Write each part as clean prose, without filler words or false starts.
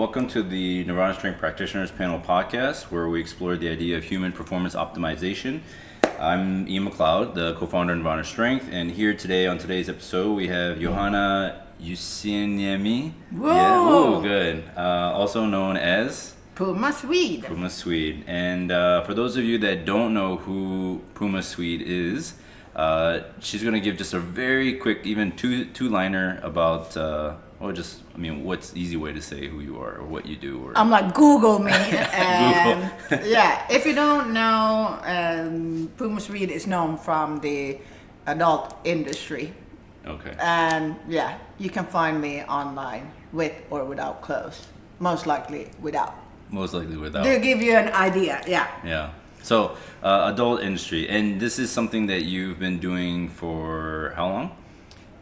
welcome to the Nirvana Strength Practitioners Panel podcast, where we explore the idea of human performance optimization. I'm Ian MacLeod, the co-founder of Nirvana Strength, and here today on today's episode we have Johanna Jussinnieni. Whoa! Yeah, ooh, good. Also known as Puma Swede. Puma Swede. And for those of you that don't know who Puma Swede is, she's going to give just a very quick, even two-liner about, what's the easy way to say who you are or what you do? Or I'm like, Google me. And Google. yeah, if you don't know, Puma Swede is known from the adult industry. Okay. And yeah, you can find me online with or without clothes. Most likely without. Most likely without. To give you an idea, yeah. Yeah. So, adult industry. And this is something that you've been doing for how long?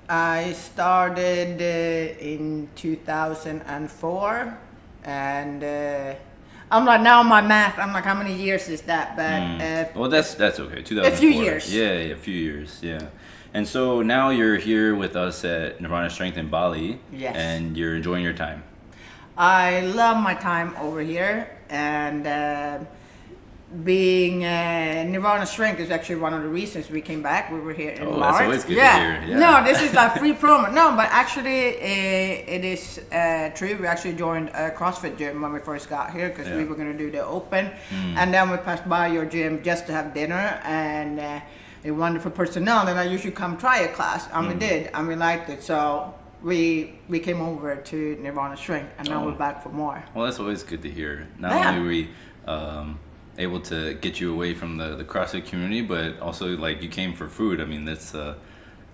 I started in 2004, and I'm like, now my math, I'm like, how many years is that? But Well, that's okay. 2004. a few years. Yeah, a few years. Yeah. And so now you're here with us at Nirvana Strength in Bali. Yes. And you're enjoying your time. I love my time over here, and being Nirvana Strength is actually one of the reasons we came back. We were here in March. That's always good to hear. Yeah. No, this is like free promo. No, but actually it is true. We actually joined a CrossFit gym when we first got here because we were going to do the open. And then we passed by your gym just to have dinner, and a wonderful personnel. And I usually come try a class, and we did, and we liked it. So we came over to Nirvana Strength, and now we're back for more. Well, that's always good to hear. Not only are we able to get you away from the CrossFit community, but also like you came for food. I mean, that's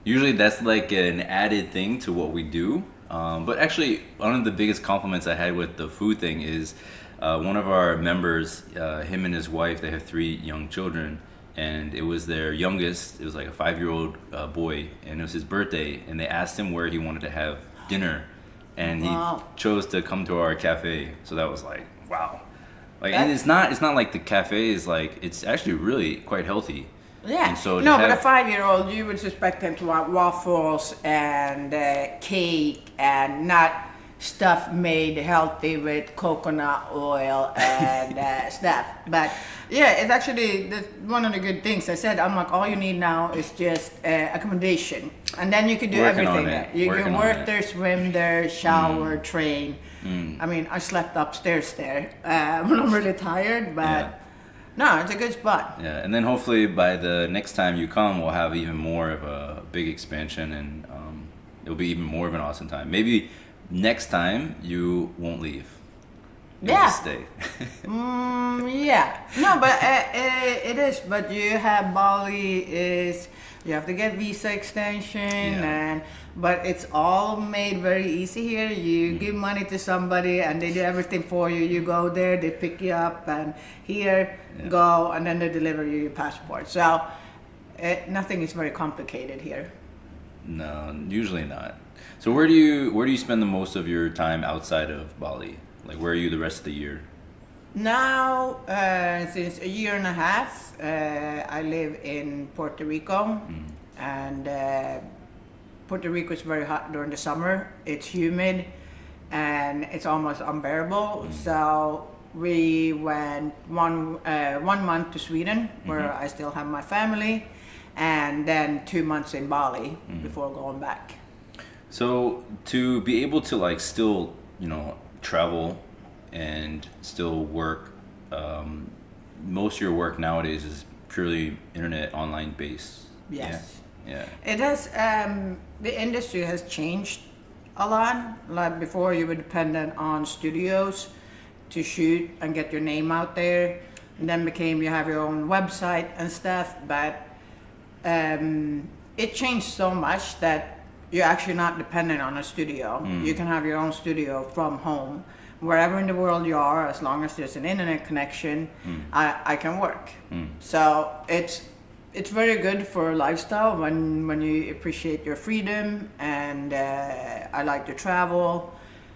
usually that's like an added thing to what we do. But actually, one of the biggest compliments I had with the food thing is one of our members, him and his wife, they have 3 young children, and it was their youngest. It was like a 5-year-old boy, and it was his birthday, and they asked him where he wanted to have dinner, and he chose to come to our cafe. So that was like, wow. Like, and it's not like the cafe is like, it's actually really quite healthy. Yeah. And so no, but a 5-year-old, you would suspect him to want waffles and cake and not stuff made healthy with coconut oil and stuff. But yeah, it's actually one of the good things. I said, I'm like, all you need now is just accommodation. And then you can do everything there. You can work there, swim there, shower, train. I mean, I slept upstairs there when I'm really tired, but no, it's a good spot. Yeah, and then hopefully by the next time you come, we'll have even more of a big expansion, and it'll be even more of an awesome time. Maybe next time you won't leave. You'll just stay. Yeah. No, but it is. But you have Bali you have to get visa extension, but it's all made very easy here. You give money to somebody and they do everything for you. You go there, they pick you up, and here, go, and then they deliver you your passport. So nothing is very complicated here. No, usually not. So where do you spend the most of your time outside of Bali? Like, where are you the rest of the year? Now, since a year and a half, I live in Puerto Rico, and Puerto Rico is very hot during the summer. It's humid, and it's almost unbearable. So we went one month to Sweden, where I still have my family, and then 2 months in Bali before going back. So to be able to like still, travel and still work, most of your work nowadays is purely internet online based. Yes. Yeah. It has, the industry has changed a lot. Like before, you were dependent on studios to shoot and get your name out there, and then you have your own website and stuff, but it changed so much that you're actually not dependent on a studio. You can have your own studio from home. Wherever in the world you are, as long as there's an internet connection, I can work. So it's very good for lifestyle when you appreciate your freedom, and I like to travel,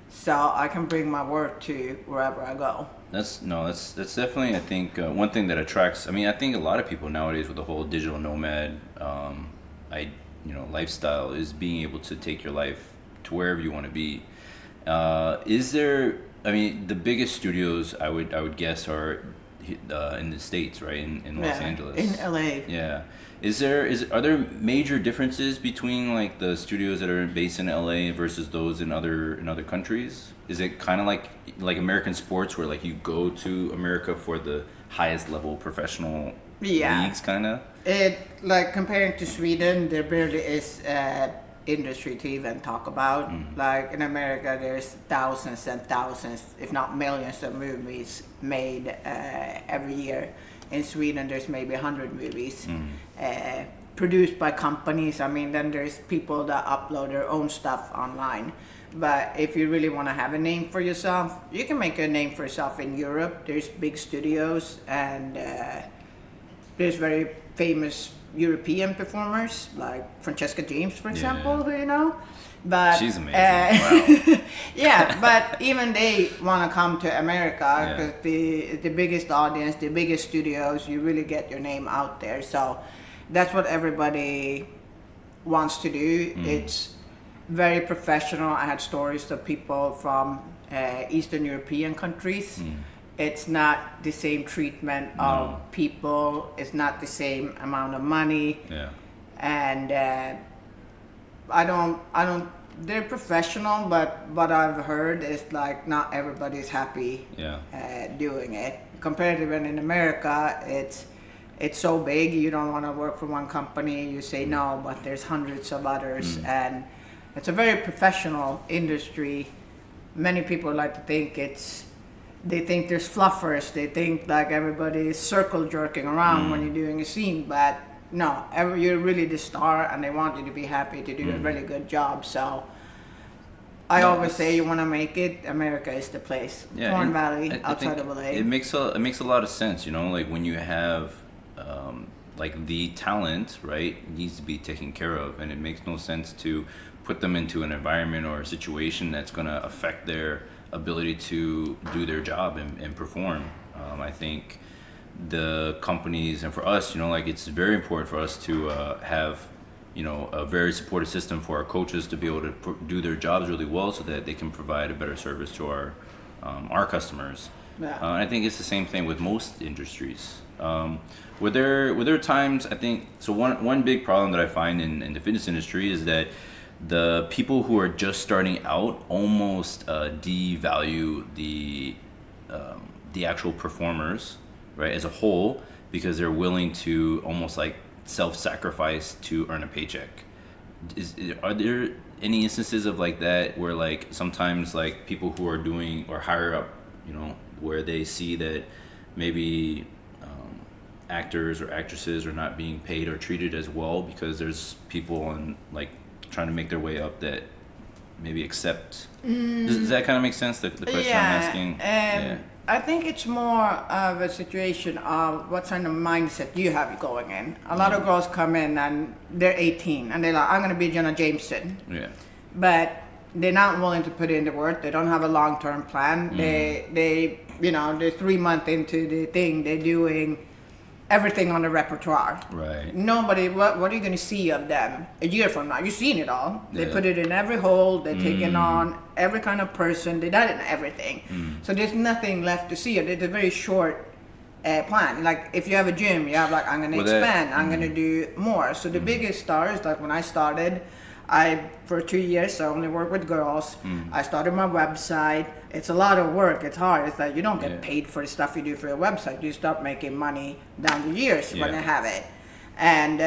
so I can bring my work to wherever I go. That's definitely, I think, one thing that attracts. I mean, I think a lot of people nowadays with the whole digital nomad, lifestyle is being able to take your life to wherever you want to be. Is there I mean, the biggest studios I would guess are in the States, right? In Los Angeles. In LA. Yeah. Are there major differences between like the studios that are based in LA versus those in other countries? Is it kind of like American sports where like you go to America for the highest level professional leagues kind of? It like comparing to Sweden, there barely is industry to even talk about. Like in America, there's thousands and thousands, if not millions, of movies made every year. In Sweden, there's maybe 100 movies produced by companies. I mean, then there's people that upload their own stuff online. But if you really want to have a name for yourself, you can make a name for yourself in Europe. There's big studios, and there's very famous European performers, like Francesca James, for example, who you know. But she's amazing. Wow. Yeah, but even they want to come to America because the biggest audience, the biggest studios, you really get your name out there. So that's what everybody wants to do. It's very professional. I had stories of people from Eastern European countries. It's not the same treatment of people. It's not the same amount of money. Yeah. And I don't. They're professional, but what I've heard is like not everybody's happy doing it. Compared to when in America, it's so big. You don't want to work for one company. You say no, but there's hundreds of others, and it's a very professional industry. Many people like to think they think there's fluffers. They think like everybody is circle jerking around when you're doing a scene, but no, you're really the star, and they want you to be happy to do a really good job. So I always say, you want to make it, America is the place. Corn Valley, outside of LA. It makes a lot of sense, you know, like when you have like the talent, right, needs to be taken care of, and it makes no sense to put them into an environment or a situation that's going to affect their ability to do their job and perform. I think the companies, and for us, you know, like it's very important for us to have, you know, a very supportive system for our coaches to be able to do their jobs really well, so that they can provide a better service to our customers. I think it's the same thing with most industries. Were there times, I think, so one big problem that I find in the fitness industry is that the people who are just starting out almost devalue the actual performers, right, as a whole, because they're willing to almost like self-sacrifice to earn a paycheck. Are there any instances of like that where like sometimes like people who are doing or higher up, you know, where they see that maybe actors or actresses are not being paid or treated as well because there's people on like trying to make their way up that maybe accept? Does that kind of make sense, the question I'm asking? I think it's more of a situation of what kind of mindset you have going in. A lot of girls come in and they're 18 and they're like, I'm going to be Jenna Jameson. Yeah. But they're not willing to put in the work. They don't have a long-term plan. They you know, they're 3 months into the thing. They're doing everything on the repertoire. Right. Nobody, what are you going to see of them a year from now? You've seen it all. They put it in every hole. They're taking on every kind of person. They done it in everything. So there's nothing left to see. It's a very short plan. Like if you have a gym, you have like, I'm going to expand. I'm going to do more. So the biggest stars, like when I started, for 2 years, I only worked with girls. I started my website. It's a lot of work. It's hard. It's like you don't get paid for the stuff you do for your website. You start making money down the years when you have it. And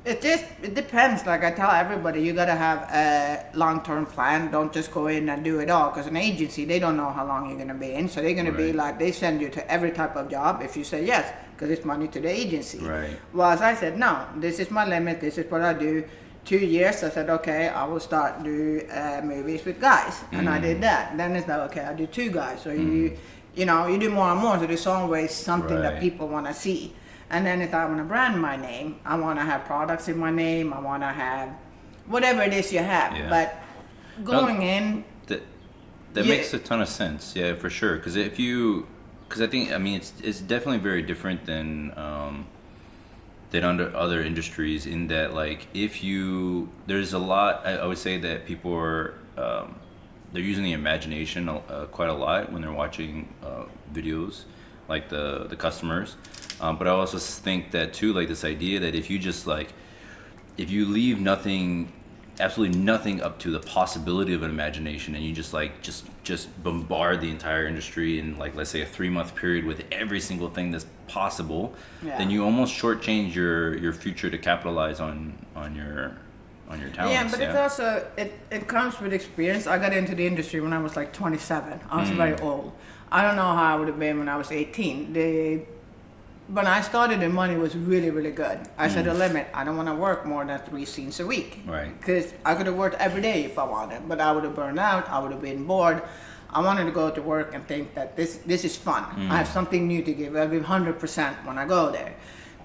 it depends. Like I tell everybody, you got to have a long-term plan. Don't just go in and do it all. Because an agency, they don't know how long you're going to be in. So they're going to be like, they send you to every type of job if you say yes, because it's money to the agency. Right. Well, as I said, no, this is my limit. This is what I do. 2 years, I said, okay, I will start do movies with guys, and I did that. Then it's like, okay, I do 2 guys. So you know, you do more and more. So there's always something that people want to see. And then if I want to brand my name, I want to have products in my name. I want to have whatever it is you have. Yeah. But going in, that makes a ton of sense. Yeah, for sure. Because I think, I mean, it's definitely very different than under other industries, in that like there's a lot, I would say that people are they're using the imagination quite a lot when they're watching videos, like the customers. But I also think that too, like this idea that if you just like, if you leave absolutely nothing up to the possibility of an imagination, and you just like just bombard the entire industry in, like, let's say a 3-month period with every single thing that's possible, then you almost shortchange your future to capitalize on your talents. Yeah, but it's also it comes with experience. I got into the industry when I was like 27. I was very old. I don't know how I would have been when I was 18. When I started, the money was really, really good. I set a limit. I don't want to work more than 3 scenes a week. Right. Because I could have worked every day if I wanted, but I would have burned out. I would have been bored. I wanted to go to work and think that this is fun. I have something new to give. I'll give 100% when I go there.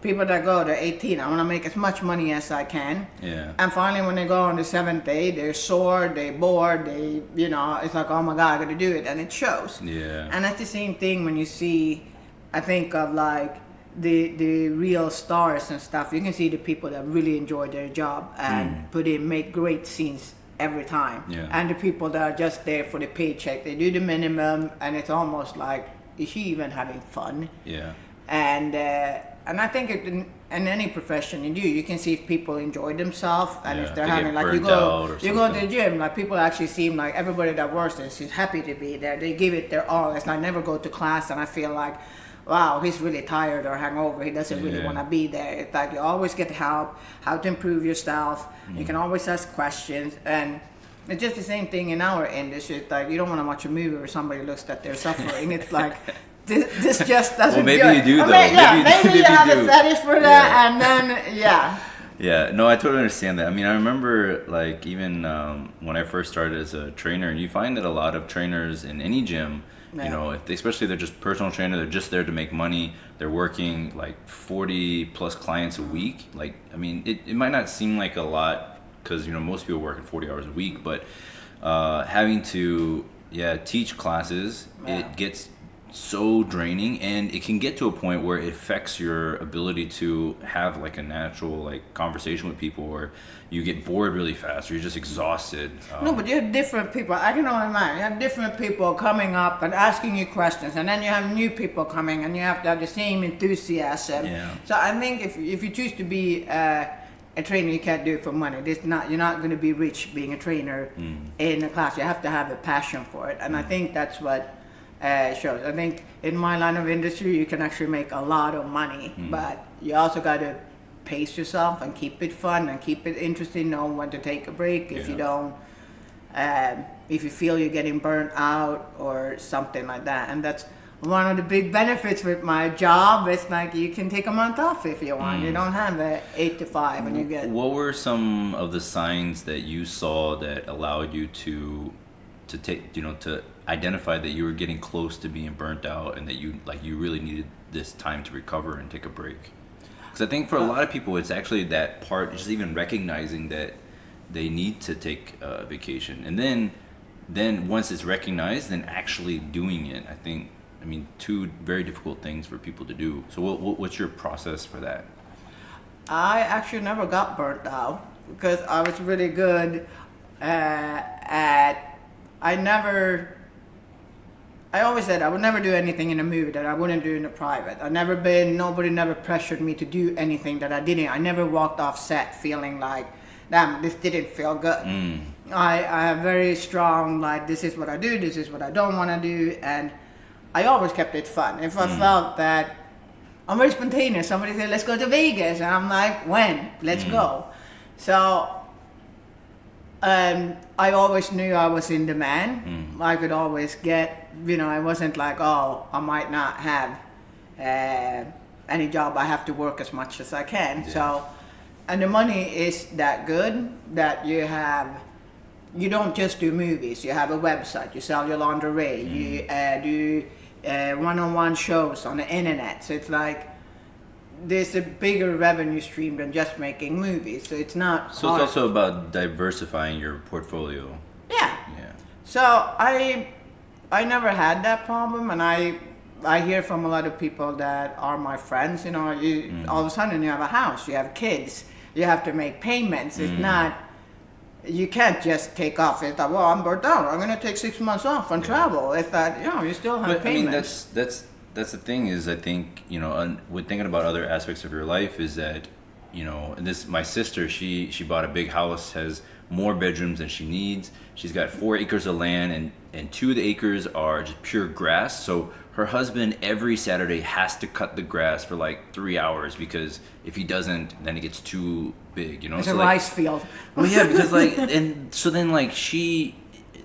People that go, they're 18. I want to make as much money as I can. Yeah. And finally, when they go on the 7th day, they're sore, they're bored, it's like, oh my God, I got to do it. And it shows. Yeah. And that's the same thing when you see, I think of like the real stars and stuff. You can see the people that really enjoy their job and make great scenes every time. Yeah. And the people that are just there for the paycheck, they do the minimum, and it's almost like, is she even having fun? Yeah. And I think in any profession you can see if people enjoy themselves, and if they're they having, get like, you burnt go out to the gym, like, people actually seem like everybody that works there is happy to be there. They give it their all. It's like, I never go to class and I feel like, wow, he's really tired or hungover. He doesn't really want to be there. It's like you always get help, how to improve yourself. You can always ask questions, and it's just the same thing in our industry. It's like, you don't want to watch a movie where somebody looks that they're suffering. It's like, this just doesn't. Well, maybe you do, though. Maybe you have a fetish for that, and then Yeah, no, I totally understand that. I mean, I remember, like, even when I first started as a trainer, and you find that a lot of trainers in any gym, you know, especially if they're just personal trainer, they're just there to make money. They're working like 40 plus clients a week. Like, I mean, it might not seem like a lot because, you know, most people working 40 hours a week, but having to teach classes, it gets so draining, and it can get to a point where it affects your ability to have like a natural like conversation with people, or you get bored really fast, or you're just exhausted. No, but you have different people. I can only imagine. You have different people coming up and asking you questions, and then you have new people coming, and you have to have the same enthusiasm. Yeah. So I think if you choose to be a trainer, you can't do it for money. You're not going to be rich being a trainer in a class. You have to have a passion for it, and I think that's what shows. I think in my line of industry, you can actually make a lot of money, but you also got to pace yourself and keep it fun and keep it interesting. Know when to take a break if you don't. If you feel you're getting burnt out or something like that, and that's one of the big benefits with my job. It's like you can take a month off if you want. You don't have a 8 to 5, and you get. What were some of the signs that you saw that allowed you to take, to identify that you were getting close to being burnt out, and that you really needed this time to recover and take a break? Because I think for a lot of people, it's actually that part, just even recognizing that they need to take a vacation, and then once it's recognized, then actually doing it. I mean, 2 very difficult things for people to do. So what's your process for that? I actually never got burnt out because I was really good at. I always said I would never do anything in a movie that I wouldn't do in a private. Nobody never pressured me to do anything that I didn't. I never walked off set feeling like, damn, this didn't feel good. I have very strong, like, this is what I do, this is what I don't want to do, and I always kept it fun. If I felt that, I'm very spontaneous. Somebody said, let's go to Vegas, and I'm like, when? Let's go. So I always knew I was in demand. I could always get, I wasn't like, oh, I might not have any job. I have to work as much as I can. Yeah. So, and the money is that good that you don't just do movies. You have a website, you sell your lingerie, you do one-on-one shows on the internet. So it's like, there's a bigger revenue stream than just making movies, so it's not. So hard. It's also about diversifying your portfolio. Yeah. So I never had that problem, and I hear from a lot of people that are my friends. All of a sudden you have a house, you have kids, you have to make payments. It's not. you can't just take off. It's like, well, I'm burnt out. I'm going to take 6 months off and travel. It's that, you still have payments. I mean, that's the thing is, I think, with thinking about other aspects of your life is that, my sister, she bought a big house, has more bedrooms than she needs. She's got 4 acres of land, and 2 of the acres are just pure grass. So her husband every Saturday has to cut the grass for like 3 hours, because if he doesn't, then it gets too big, It's a rice field. Well, yeah, because and so then she,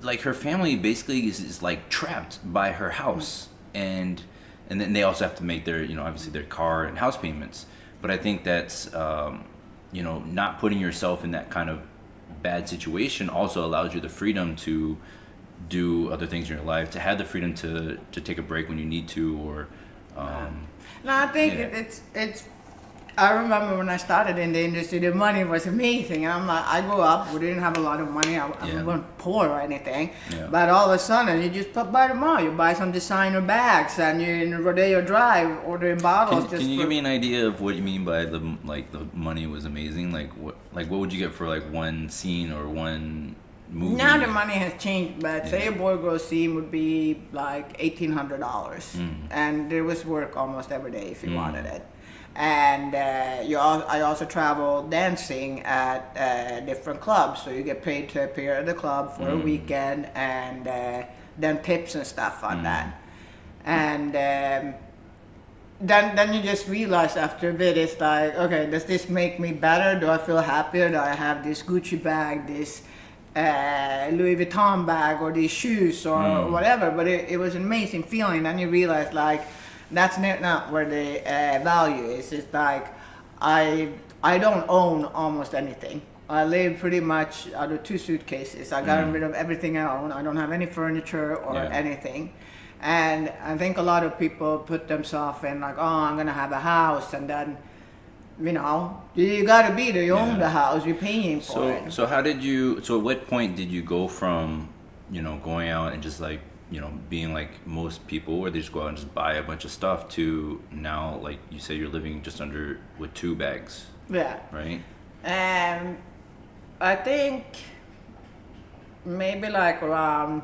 her family basically is like trapped by her house, and then they also have to make their, obviously their car and house payments. But I think that's, not putting yourself in that kind of bad situation also allows you the freedom to do other things in your life, to have the freedom to take a break when you need to, or no, I think it's I remember when I started in the industry, the money was amazing. And I'm like, I grew up, we didn't have a lot of money. I wasn't poor or anything. Yeah. But all of a sudden, you just buy the mall. You buy some designer bags, and you're in Rodeo Drive ordering bottles. Can you give me an idea of what you mean by the money was amazing? What would you get for like one scene or one movie? Now the money has changed, but say a boy girl scene would be like $1,800, and there was work almost every day if you wanted it. And I also travel dancing at different clubs, so you get paid to appear at the club for a weekend, and then tips and stuff on that. And then you just realize after a bit, it's like, okay, does this make me better? Do I feel happier? Do I have this Gucci bag, this Louis Vuitton bag, or these shoes, or whatever? But it was an amazing feeling. Then you realize, like, that's not where the value is. It's like I don't own almost anything. I live pretty much out of 2 suitcases. I got rid of everything I own. I don't have any furniture or anything. And I think a lot of people put themselves in like, oh, I'm gonna have a house, and then you gotta be there. You own the house. You're paying for it. So how did you? So at what point did you go from going out and just like being like most people, where they just go out and just buy a bunch of stuff, to now, like you say, you're living just under with 2 bags? Yeah. Right? I think maybe like around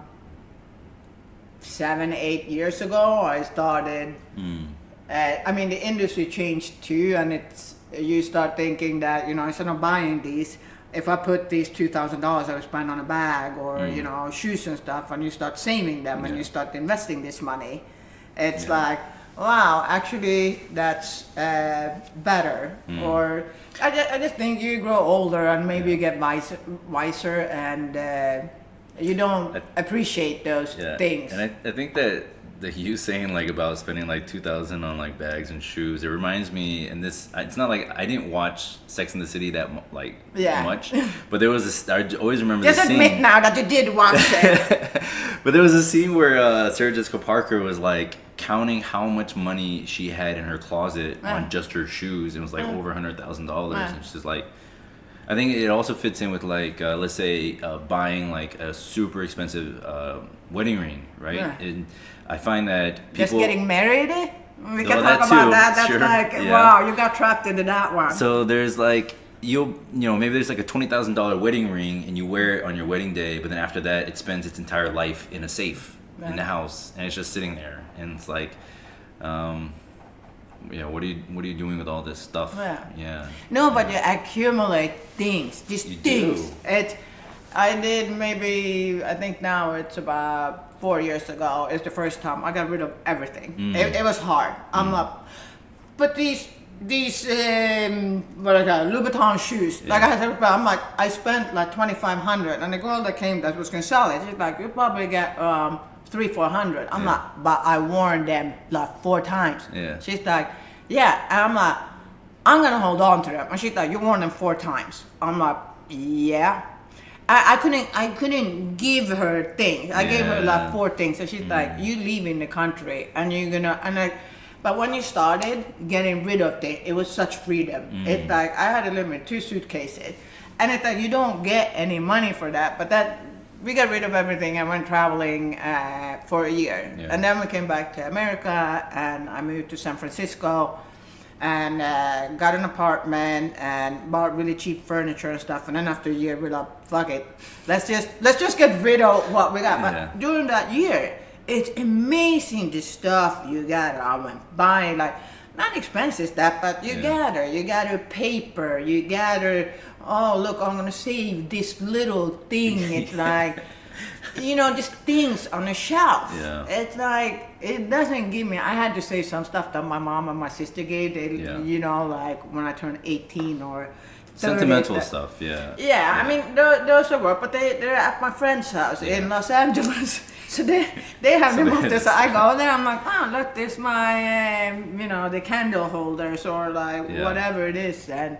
7-8 years ago, I started. I mean, the industry changed too, and you start thinking that, instead of buying these, if I put these $2,000 I would spend on a bag or shoes and stuff, and you start saving them and you start investing this money, it's like, wow, actually that's better. Or I just think you grow older, and maybe you get wiser, and you don't appreciate those things. And I think that you saying like about spending like $2,000 on like bags and shoes, it reminds me, and it's not like I didn't watch Sex and the City that much, but there was I always remember just this scene. Admit now that you did watch it. But there was a scene where Sarah Jessica Parker was like counting how much money she had in her closet on just her shoes. It was like over $100,000, and she's like, I think it also fits in with like let's say buying like a super expensive wedding ring, right? And I find that people just getting married. We can talk about that. That's like, wow, you got trapped into that one. So there's like maybe there's like a $20,000 wedding ring, and you wear it on your wedding day, but then after that it spends its entire life in a safe in the house, and it's just sitting there, and it's like, what are you doing with all this stuff? No, but you accumulate things, things. Do. I did maybe, I think now it's about 4 years ago, it's the first time I got rid of everything. It was hard. I'm like, but these what I got, Louboutin shoes, like I said, I'm like, I spent like $2,500, and the girl that came that was gonna sell it, she's like, you probably get $300-400. I'm like, but I worn them like 4 times. She's like, yeah, and I'm like, I'm gonna hold on to them. And she's like, you worn them 4 times. I'm like, yeah. I couldn't give her things. I gave her like 4 things. So she's like, you leave in the country, and you're gonna, but when you started getting rid of things, it was such freedom. It's like, I had to live with 2 suitcases, and it's like, you don't get any money for that, but we got rid of everything and went traveling for a year. And then we came back to America, and I moved to San Francisco. and got an apartment and bought really cheap furniture and stuff. And then after a year, we're like, fuck it, let's just get rid of what we got. But during that year, it's amazing the stuff you gather. I went buying like not expensive stuff, but you gather paper, you gather. Oh look, I'm gonna save this little thing. It's like. Just things on a shelf. Yeah. It's like, it doesn't give me, I had to say some stuff that my mom and my sister gave, like when I turned 18 or 30. Sentimental stuff, yeah. Yeah, I mean, those are work, but they're at my friend's house in Los Angeles. So they have them up there, so I go there, I'm like, oh, look, there's my, the candle holders or like whatever it is. And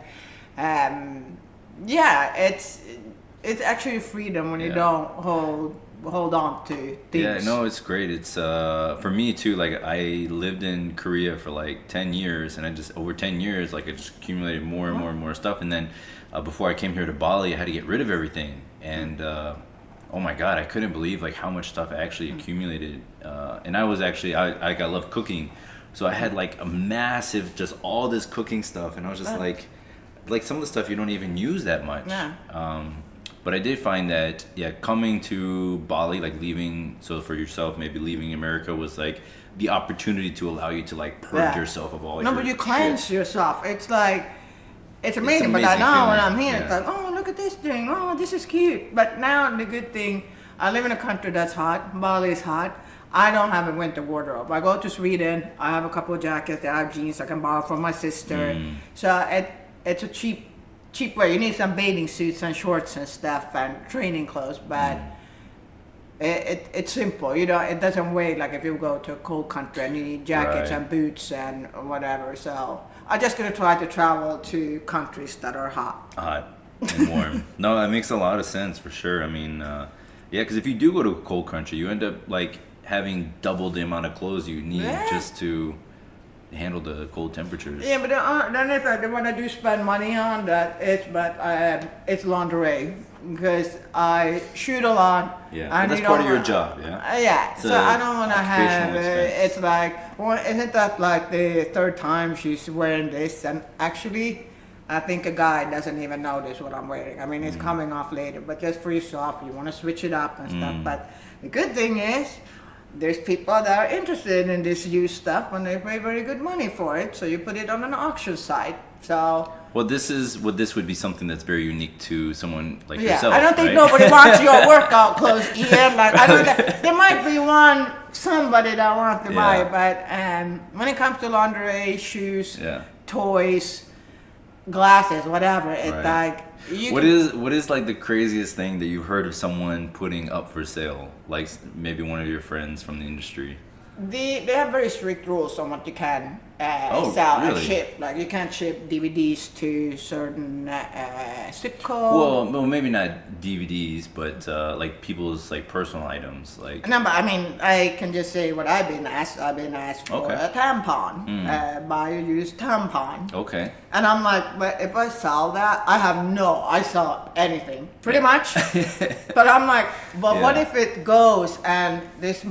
it's actually freedom when you don't hold on to things. Yeah, no, it's great. It's for me too. Like I lived in Korea for like 10 years, and I just over 10 years, like I just accumulated more and more and more stuff. And then before I came here to Bali, I had to get rid of everything. And oh my God, I couldn't believe like how much stuff I actually accumulated. And I was actually I love cooking, so I had like a massive just all this cooking stuff, and I was just like some of the stuff you don't even use that much. Yeah. But I did find that, coming to Bali, like leaving, so for yourself, maybe leaving America was like the opportunity to allow you to like purge yourself of all your but you cleanse shit. yourself. It's like, it's amazing. But I know when I'm here, it's like, oh, look at this thing. Oh, this is cute. But now the good thing, I live in a country that's hot. Bali is hot. I don't have a winter wardrobe. I go to Sweden. I have a couple of jackets. I have jeans I can borrow from my sister. So it's a cheap way. You need some bathing suits and shorts and stuff and training clothes, but it's simple. It doesn't weigh like if you go to a cold country and you need jackets and boots and whatever. So I'm just gonna try to travel to countries that are hot and warm. No, that makes a lot of sense for sure. I mean, because if you do go to a cold country, you end up like having double the amount of clothes you need just to handle the cold temperatures. Yeah, but then if I want to do spend money on that, it's lingerie because I shoot a lot. Yeah, and that's part of your job. Yeah. So I don't want to have. It's like, well, isn't that like the third time she's wearing this? And actually, I think a guy doesn't even notice what I'm wearing. I mean, it's coming off later, but just for yourself, you want to switch it up and stuff. But the good thing is, there's people that are interested in this used stuff and they pay very good money for it. So you put it on an auction site. So this would be something that's very unique to someone like yourself. I don't think nobody wants your workout clothes either. Like there might be somebody that wants to buy it, but when it comes to lingerie, shoes, toys, glasses, whatever, it's like. What is like the craziest thing that you've heard of someone putting up for sale? Like maybe one of your friends from the industry. They have very strict rules on what you can sell and ship. Like you can't ship DVDs to certain zip code. Well, maybe not DVDs, but like people's like personal items. Like no, but I mean, I can just say what I've been asked. I've been asked for a tampon, buy a used tampon. Okay. And I'm like, but if I sell that, I sell anything, pretty much. But I'm like, but what if it goes and this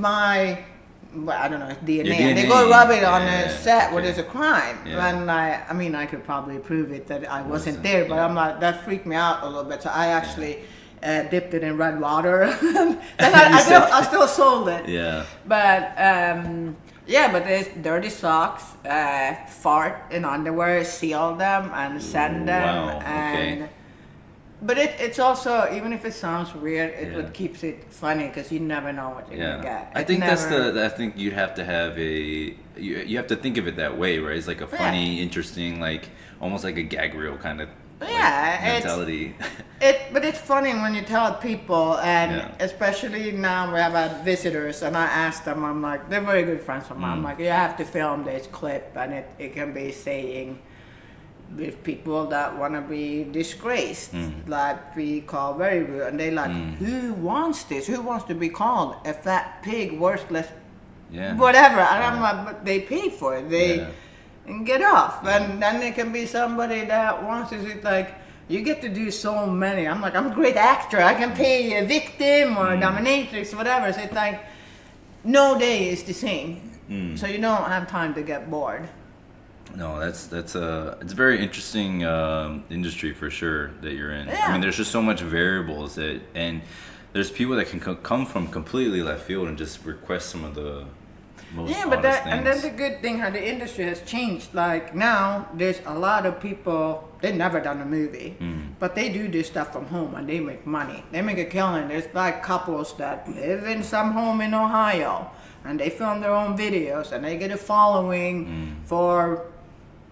I don't know, it's DNA. And they go rub it on a set where there's a crime. Yeah. And I could probably prove it that I wasn't there, but I'm like, that freaked me out a little bit. So I actually dipped it in red water. And I still sold it. Yeah. But but there's dirty socks, fart in underwear, seal them and send them. Wow. Okay. But it's also, even if it sounds weird, what keeps it funny because you never know what you're gonna get. I think I think you'd have to have you have to think of it that way, right? It's like a funny, interesting, like almost like a gag reel kind of mentality. But it's funny when you tell people, and especially now we have had visitors, and I ask them, I'm like, they're very good friends of mine. I'm like, you have to film this clip, and it can be saying. With people that want to be disgraced, like we call very rude, and they like, who wants this? Who wants to be called a fat pig, worthless, whatever? And I'm like, but they pay for it. They get off, and then there can be somebody that wants to. It's like you get to do so many. I'm like, I'm a great actor. I can play a victim or a dominatrix, whatever. So it's like no day is the same, so you don't have time to get bored. No, that's it's a very interesting industry for sure that you're in. Yeah. I mean, there's just so much variables that, and there's people that can come from completely left field and just request some of the most but honest things. and that's the good thing how the industry has changed. Like now, there's a lot of people they've never done a movie, but they do this stuff from home and they make money. They make a killing. There's like couples that live in some home in Ohio and they film their own videos and they get a following for,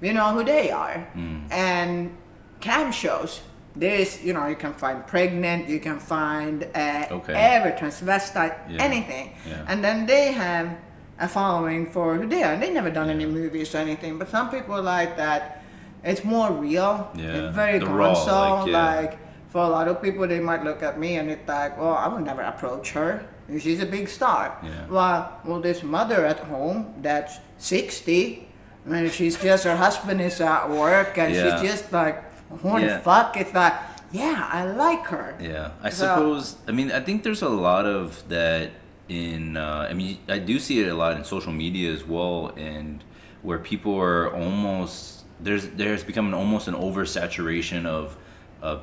you know, who they are. And cam shows. There's, you know, you can find pregnant, you can find every transvestite, anything. Yeah. And then they have a following for who they are. And they never done any movies or anything, but some people like that. It's more real. Yeah. It's very The raw, console. like, Like for a lot of people, they might look at me and it's like, well, I would never approach her. She's a big star. Yeah. Well, this mother at home that's 60, and she's just her husband is at work and she's just like horny fuck. It's like, yeah, I like her. Yeah, I suppose. I mean, I think there's a lot of that in. I mean, I do see it a lot in social media as well, and where people are almost there's become almost an oversaturation of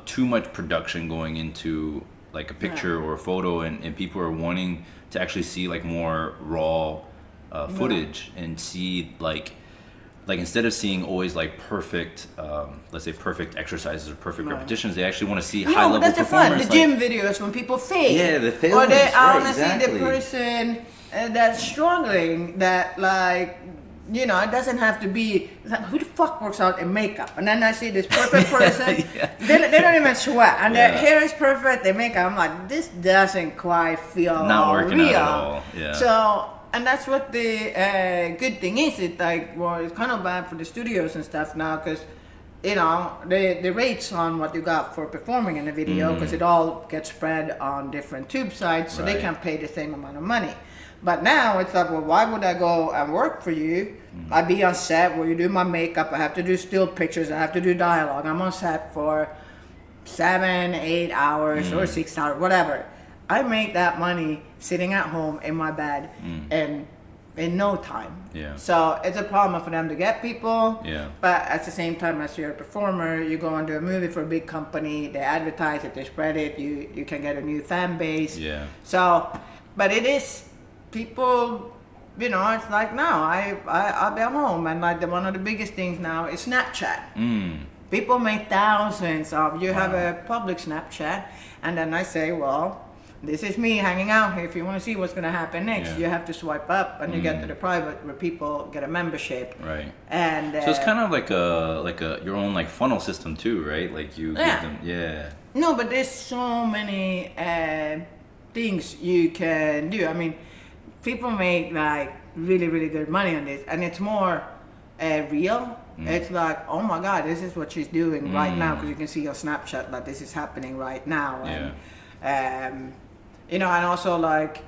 too much production going into like a picture or a photo, and people are wanting to actually see like more raw footage and see like instead of seeing always like perfect, let's say perfect exercises or perfect repetitions, they actually want to see high level that's performance. The fun. The gym videos when people fail. Yeah, the fail. Or they want to exactly. see the person that's struggling. That like, you know, it doesn't have to be like, who the fuck works out in makeup. And then I see this perfect person. They don't even sweat, and their hair is perfect. They make up. I'm like, this doesn't quite feel not working real. out at all. Yeah. So. And that's what the good thing is. It's like, well, it's kind of bad for the studios and stuff now because, you know, the rates on what you got for performing in the video, because it all gets spread on different tube sites, so they can't pay the same amount of money. But now it's like, well, why would I go and work for you? I'd be on set where you do my makeup. I have to do still pictures. I have to do dialogue. I'm on set for 7, 8 hours or 6 hours, whatever. I make that money sitting at home in my bed and in no time. Yeah. So it's a problem for them to get people. Yeah. But at the same time, as you're a performer, you go and do a movie for a big company, they advertise it, they spread it, you can get a new fan base. Yeah. So, but it is, people, you know, it's like now, I'll be at home and like one of the biggest things now is Snapchat. People make thousands of, you have a public Snapchat, and then I say, well, this is me hanging out here. If you want to see what's going to happen next, you have to swipe up and you get to the private where people get a membership. Right. And so it's kind of like a your own like funnel system too, right? Like you give them, No, but there's so many things you can do. I mean, people make like really, really good money on this, and it's more real. It's like, oh my God, this is what she's doing right now, because you can see on Snapchat that this is happening right now. And, you know, and also like,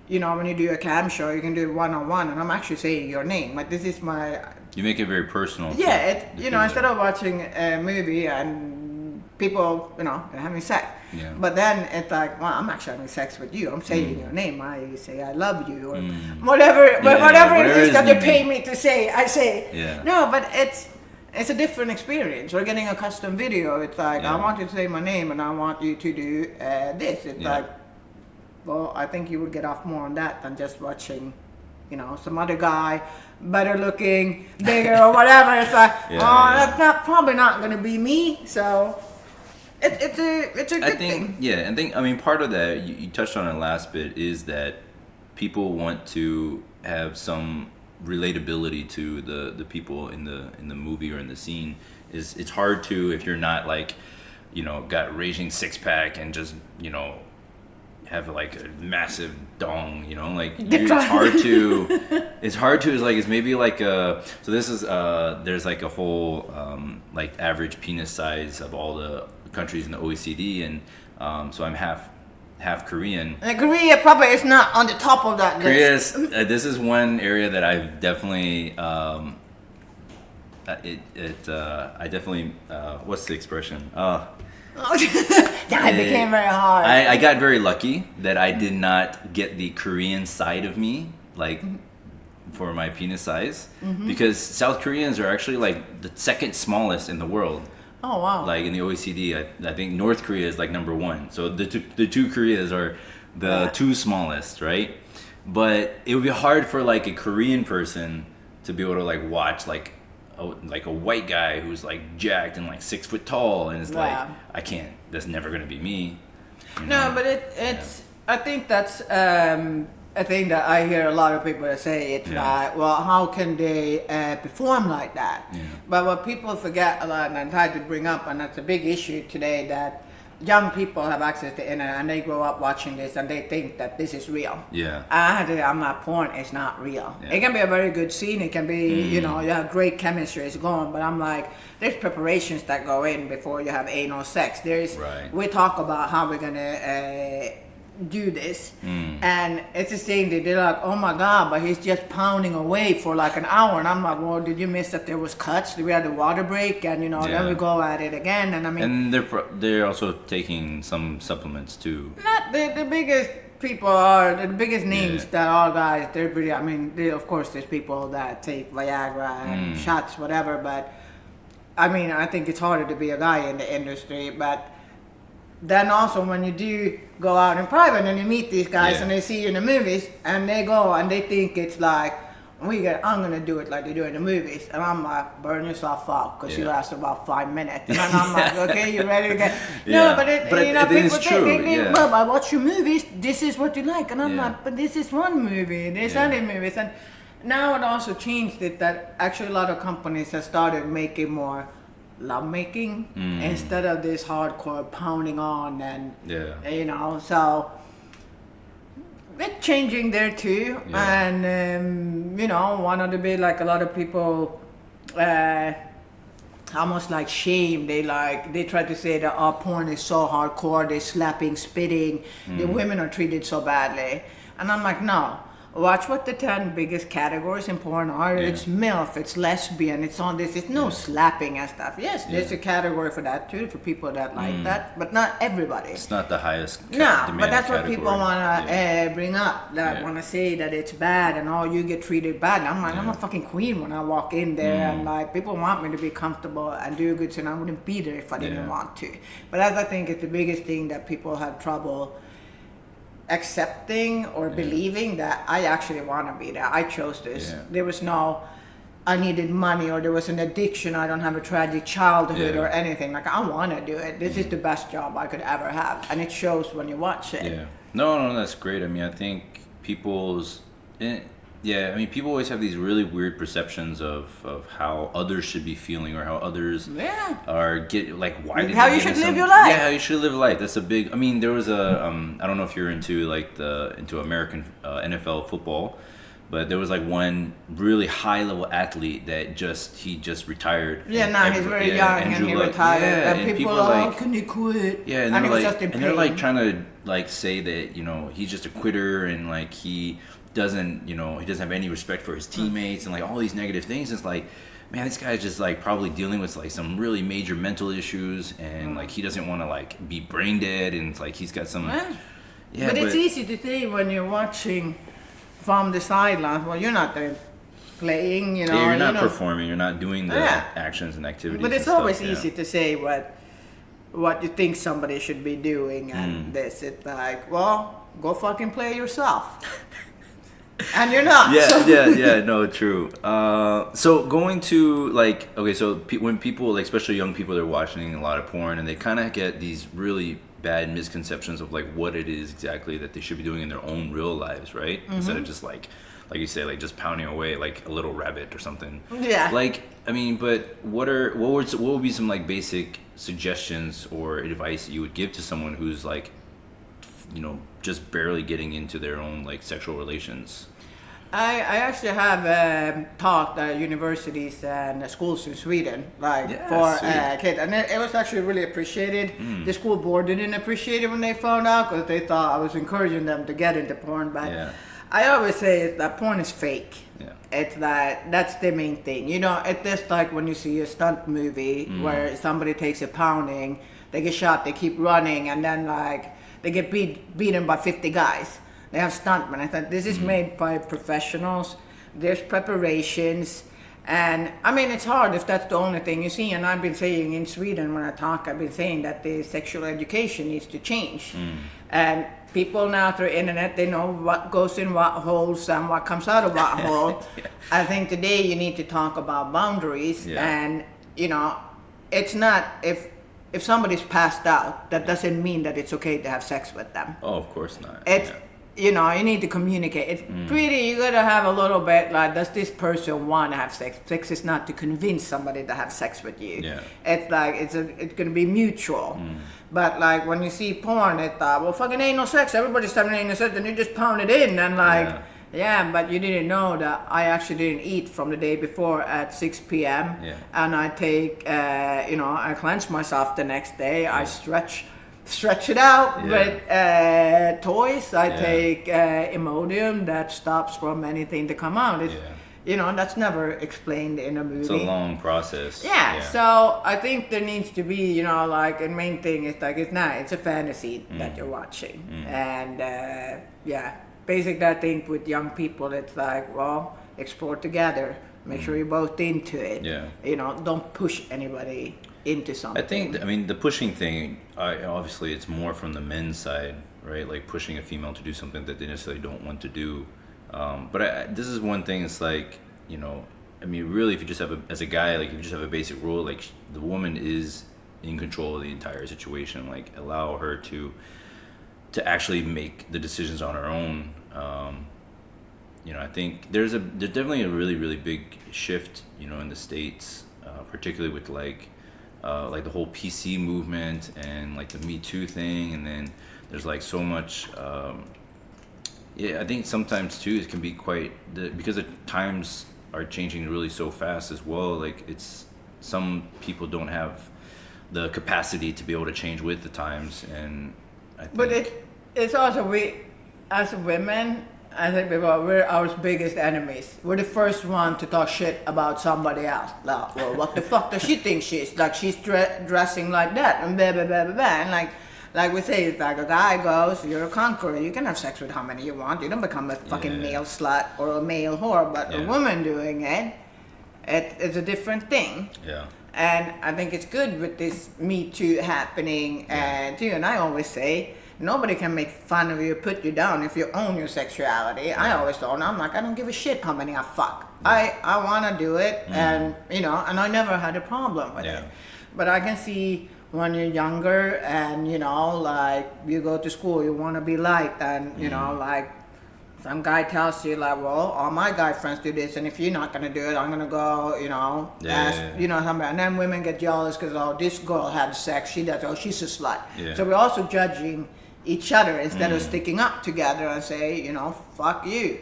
you know, when you do a cam show, you can do it one-on-one, and I'm actually saying your name. Like, this is my... You make it very personal. Yeah, you know, instead of watching a movie and people, you know, having sex. Yeah. But then it's like, well, I'm actually having sex with you. I'm saying your name. I say I love you or whatever it is that you pay me to say. I say. Yeah. No, but it's a different experience. We're getting a custom video. It's like, I want you to say my name and I want you to do this. It's like, well, I think you would get off more on that than just watching, you know, some other guy, better looking, bigger or whatever. It's like, that's probably not going to be me. So it's a good thing. Yeah, I mean, part of that, you touched on it last bit, is that people want to have some relatability to the people in the movie or in the scene. It's hard to, if you're not like, you know, got raging six pack and just, you know, have like a massive dong, you know, like it's hard to it's maybe like so this is there's like a whole like average penis size of all the countries in the OECD, and so I'm half Korean. And Korea probably is not on the top of that list. Korea's this is one area that I've definitely I definitely what's the expression? That became very hard. I got very lucky that I did not get the Korean side of me like for my penis size because South Koreans are actually like the second smallest in the world. Oh wow! Like in the OECD, I think North Korea is like number 1. So the two Koreas are the two smallest, right? But it would be hard for like a Korean person to be able to like watch like a white guy who's like jacked and like 6 foot tall, and it's like I can't. That's never gonna be me. You know? No, but it's. I think that's a thing that I hear a lot of people say. It's like, well, how can they perform like that? Yeah. But what people forget a lot, and I try to bring up, and that's a big issue today, that young people have access to internet and they grow up watching this and they think that this is real. Yeah. I'm not porn, it's not real. Yeah. It can be a very good scene, it can be, you know, you have great chemistry, it's going, but I'm like, there's preparations that go in before you have anal sex. We talk about how we're gonna do this, and it's the same thing. They're like, oh my god, but he's just pounding away for like an hour, and I'm like, well, did you miss that there was cuts? We had the water break, and you know, then we go at it again, and I mean, and they're also taking some supplements too. Not the biggest people are the biggest names that are guys. They're pretty. I mean, of course, there's people that take Viagra and shots, whatever, but I mean, I think it's harder to be a guy in the industry, but. Then also when you do go out in private and you meet these guys and they see you in the movies and they go and they think it's like, I'm gonna do it like they do in the movies, and I'm like, burn yourself out because you last about 5 minutes, and I'm like, okay, you ready to get? No, but you know, people think, well, I watch your movies, this is what you like, and I'm like, but this is one movie, there's other movies, and now it also changed it that actually a lot of companies have started making more lovemaking instead of this hardcore pounding on, and you know, so it's changing there too. And you know, one of the big, like a lot of people almost like shame, they try to say that our porn is so hardcore, they're slapping, spitting, the women are treated so badly, and I'm like, no. Watch what the 10 biggest categories in porn are. It's MILF, it's lesbian, it's on this. It's no slapping and stuff. Yes, there's a category for that too, for people that like that, but not everybody. It's not the highest but that's what people want to bring up. That want to say that it's bad and you get treated bad. And I'm like, I'm a fucking queen when I walk in there, and like people want me to be comfortable and do good, and I wouldn't be there if I didn't want to. But that's, I think, is the biggest thing that people have trouble accepting or believing, that I actually want to be there. I chose this. There was no, I needed money, or there was an addiction, I don't have a tragic childhood or anything. Like, I want to do it. This is the best job I could ever have, and it shows when you watch it. No, that's great. I mean, I think people always have these really weird perceptions of how others should be feeling, or how others are how you should live your life. Yeah, how you should live life. That's a big. I mean, there was a I don't know if you're into into American NFL football, but there was like one really high level athlete that he just retired. Yeah, he's very young and he retired. And people are like, can you quit? Yeah, and they're like trying to like say that, you know, he's just a quitter, and like he doesn't have any respect for his teammates, and like all these negative things. It's like, man, this guy's just like probably dealing with like some really major mental issues, and like he doesn't want to like be brain dead, and it's like he's got some but it's easy to say when you're watching from the sidelines. Well, you're not there playing, you know, you're not performing, you're not doing the actions and activities, but it's always easy to say what you think somebody should be doing, and it's like, well, go fucking play yourself. And you're not. No, true. So going to like, okay, so when people, like especially young people, they're watching a lot of porn, and they kind of get these really bad misconceptions of like what it is exactly that they should be doing in their own real lives, right? Instead of just like you say, like just pounding away like a little rabbit or something. Yeah. Like, I mean, but what would be some like basic suggestions or advice that you would give to someone who's like, you know, just barely getting into their own like sexual relations? I actually have taught at universities and schools in Sweden, like for kids, and it was actually really appreciated. The school board didn't appreciate it when they found out, because they thought I was encouraging them to get into porn. But I always say that porn is fake. It's that's the main thing. You know, it's just like when you see a stunt movie where somebody takes a pounding, they get shot, they keep running, and then like they get beaten by 50 guys. They have stuntmen. I thought this is made by professionals, there's preparations. And I mean, it's hard if that's the only thing you see. And I've been saying in Sweden when I talk, I've been saying that the sexual education needs to change. And people now through internet, they know what goes in what holes and what comes out of what hole. I think today you need to talk about boundaries. And, you know, it's not, if somebody's passed out, that doesn't mean that it's okay to have sex with them. Oh, of course not. It's, you know, you need to communicate. It's pretty, you gotta have a little bit like, does this person want to have sex? Sex is not to convince somebody to have sex with you. It's like, it's gonna be mutual. But like when you see porn, it's well, fucking ain't no sex. Everybody's having anal sex and you just pound it in and like, but you didn't know that I actually didn't eat from the day before at 6 p.m. And I take, you know, I cleanse myself the next day. I stretch it out with toys. I take Imodium that stops from anything to come out. It's, you know, that's never explained in a movie. It's a long process. So I think there needs to be, you know, like, the main thing is like, it's a fantasy that you're watching. And basically I think with young people it's like, well, explore together. Make sure you're both into it. You know, don't push anybody into something. I think, I mean, the pushing thing, obviously it's more from the men's side, right? Like pushing a female to do something that they necessarily don't want to do. But this is one thing, it's like, you know, I mean, really, if you just have as a guy, like if you just have a basic rule, like the woman is in control of the entire situation, like allow her to actually make the decisions on her own. You know, I think there's definitely a really, really big shift, you know, in the States, particularly with like the whole PC movement and like the Me Too thing, and then there's like so much. I think sometimes too it can be quite because the times are changing really so fast as well. Like it's some people don't have the capacity to be able to change with the times, and I think. But it's also we as women. I think we're our biggest enemies. We're the first one to talk shit about somebody else. Like, well, what the fuck does she think she is? Like, she's dressing like that, and blah, blah, blah, blah, blah. And like we say, it's like a guy goes, you're a conqueror. You can have sex with how many you want. You don't become a fucking male slut or a male whore. But a woman doing it's a different thing. And I think it's good with this Me Too happening, too. And I always say, nobody can make fun of you, put you down if you own your sexuality. I always don't. I'm like, I don't give a shit how many I fuck. I want to do it, and you know, and I never had a problem with it. But I can see when you're younger, and you know, like you go to school, you want to be liked, and you know, like some guy tells you like, well, all my guy friends do this, and if you're not gonna do it, I'm gonna go, you know, ask, you know, somebody. And then women get jealous because this girl had sex, she does, she's a slut. So we're also judging each other instead of sticking up together and say, you know, fuck you.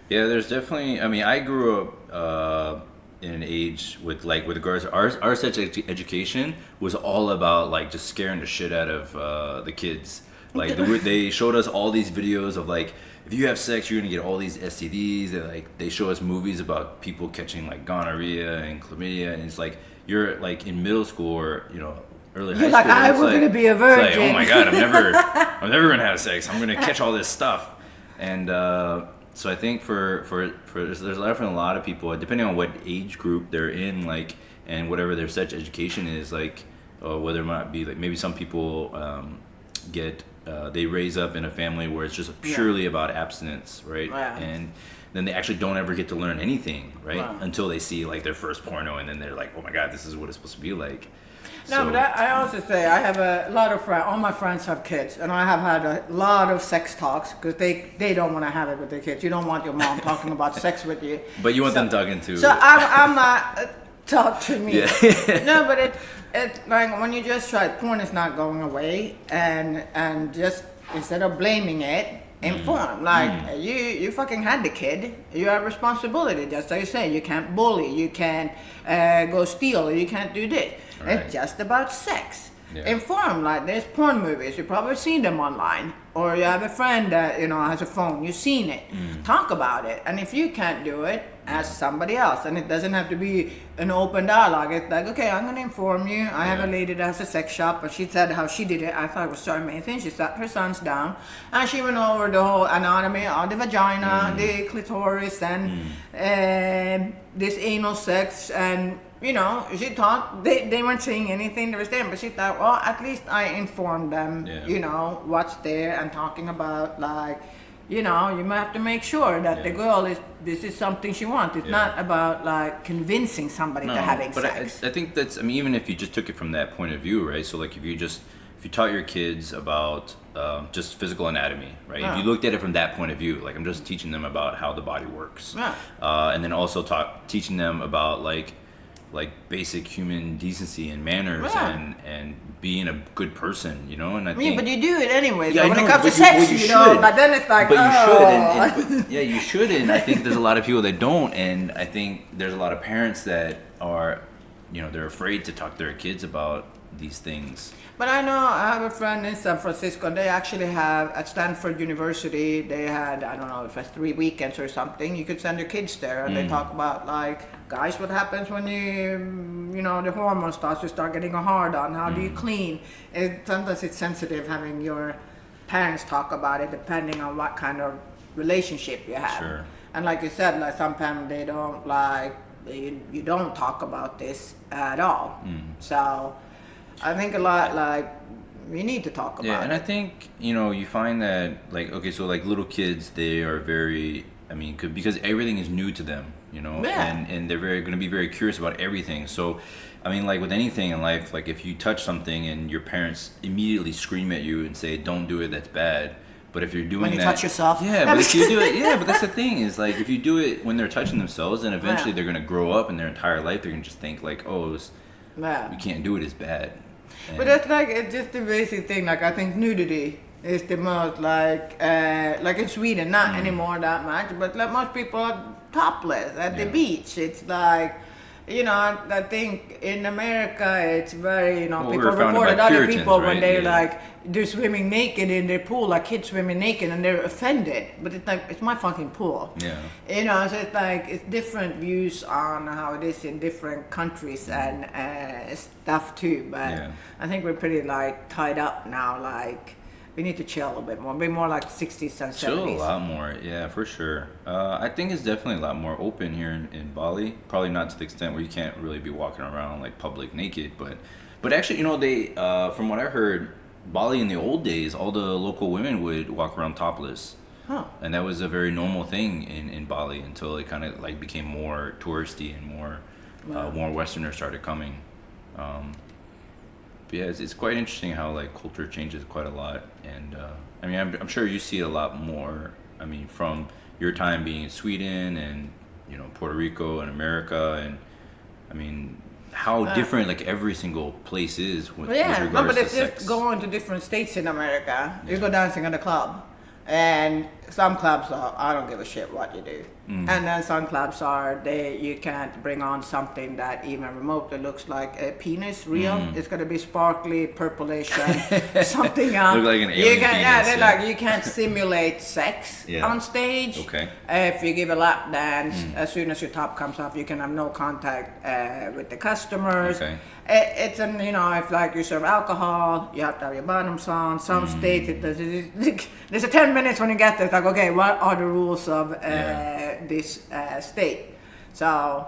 There's definitely, I mean, I grew up in an age with regards to our sex education was all about like just scaring the shit out of the kids. Like they showed us all these videos of like, if you have sex, you're gonna get all these STDs. And, like they show us movies about people catching like gonorrhea and chlamydia, and it's like you're like in middle school or, you know, early high school. I was gonna be a virgin. It's like, oh my god, I'm never gonna have sex. I'm gonna catch all this stuff. And so I think for there's definitely a lot of people, depending on what age group they're in, like, and whatever their sex education is, like, whether it might be like maybe some people they raise up in a family where it's just purely about abstinence, right? And then they actually don't ever get to learn anything, right? Until they see like their first porno, and then they're like, oh my god, this is what it's supposed to be like. No, but I also say I have a lot of friends. All my friends have kids, and I have had a lot of sex talks because they don't want to have it with their kids. You don't want your mom talking about sex with you. But you want them talking to. So I'm not talk to me. No, but it's like when you just try. Porn is not going away, and just instead of blaming it, inform. Like you fucking had the kid. You have responsibility. Just like you say, you can't bully. You can't go steal. You can't do this. Right. It's just about sex. Inform. Like there's porn movies. You've probably seen them online, or you have a friend that you know has a phone. You've seen it. Talk about it. And if you can't do it, as somebody else, and it doesn't have to be an open dialogue. It's like, okay, I'm going to inform you. I have a lady that has a sex shop, and she said how she did it. I thought it was so amazing. She sat her sons down, and she went over the whole anatomy of the vagina, the clitoris, and this anal sex, and she thought they weren't saying anything they were saying, but she thought, well, at least I informed them, what's there, and talking about like, you might have to make sure that the girl this is something she wants. It's not about like convincing somebody to having sex. I think that's, even if you just took it from that point of view, right? So like if you taught your kids about just physical anatomy, right? Yeah. If you looked at it from that point of view, like I'm just teaching them about how the body works. Yeah. And then also teaching them about like basic human decency and manners and being a good person, and I think... but you do it anyway. Yeah, when it comes to sex, but then it's like, But you should, you should, and I think there's a lot of people that don't, and I think there's a lot of parents that are, they're afraid to talk to their kids about these things. But I know I have a friend in San Francisco, and they actually have, at Stanford University, they had, I don't know if it's 3 weekends or something, you could send your kids there, and they talk about, like, guys, what happens when the hormones start getting a hard on, how do you clean? Sometimes it's sensitive having your parents talk about it, depending on what kind of relationship you have. Sure. And like you said, like sometimes they don't, like, you don't talk about this at all. So... I think a lot, like, we need to talk about it. Yeah, and I think, you find that, like, okay, so, like, little kids, they are very, because everything is new to them, and they're going to be very curious about everything. So, like, with anything in life, like, if you touch something and your parents immediately scream at you and say, don't do it, that's bad. But if you're doing when you touch yourself. Yeah, but if you do it, but that's the thing, is, like, if you do it when they're touching themselves, then eventually they're going to grow up, and their entire life, they're going to just think, like, oh, you can't do it, it's bad. But that's like, it's just the basic thing. Like, I think nudity is the most, like in Sweden, not anymore that much, but like most people are topless at the beach. It's like, I think in America it's very, people reported other people when they're like, they're swimming naked in their pool, like kids swimming naked, and they're offended. But it's like, it's my fucking pool. Yeah. So it's like, it's different views on how it is in different countries and stuff too. But I think we're pretty like tied up now. Like, we need to chill a bit more. Be more like 60s and 70s. Chill a lot more, yeah, for sure. I think it's definitely a lot more open here in Bali. Probably not to the extent where you can't really be walking around like public naked, but actually, they from what I heard, Bali in the old days, all the local women would walk around topless. Huh. And that was a very normal thing in Bali until it kind of like became more touristy and more Westerners started coming. But yeah, it's quite interesting how like culture changes quite a lot, and I'm sure you see it a lot more. From your time being in Sweden and Puerto Rico and America, and how different like every single place is with regards to sex. But if you just go into different states in America, you go dancing at a club, and some clubs are, I don't give a shit what you do. And then some clubs are, you can't bring on something that even remotely looks like a penis real. It's going to be sparkly, purplish, and something else. Look like an alien penis. Like, you can't simulate sex on stage. Okay. If you give a lap dance, as soon as your top comes off, you can have no contact with the customers. Okay. It's if like you serve alcohol, you have to have your bottoms on. Some states, there's a 10 minutes when you get there. It's like, okay, what are the rules of this state? So,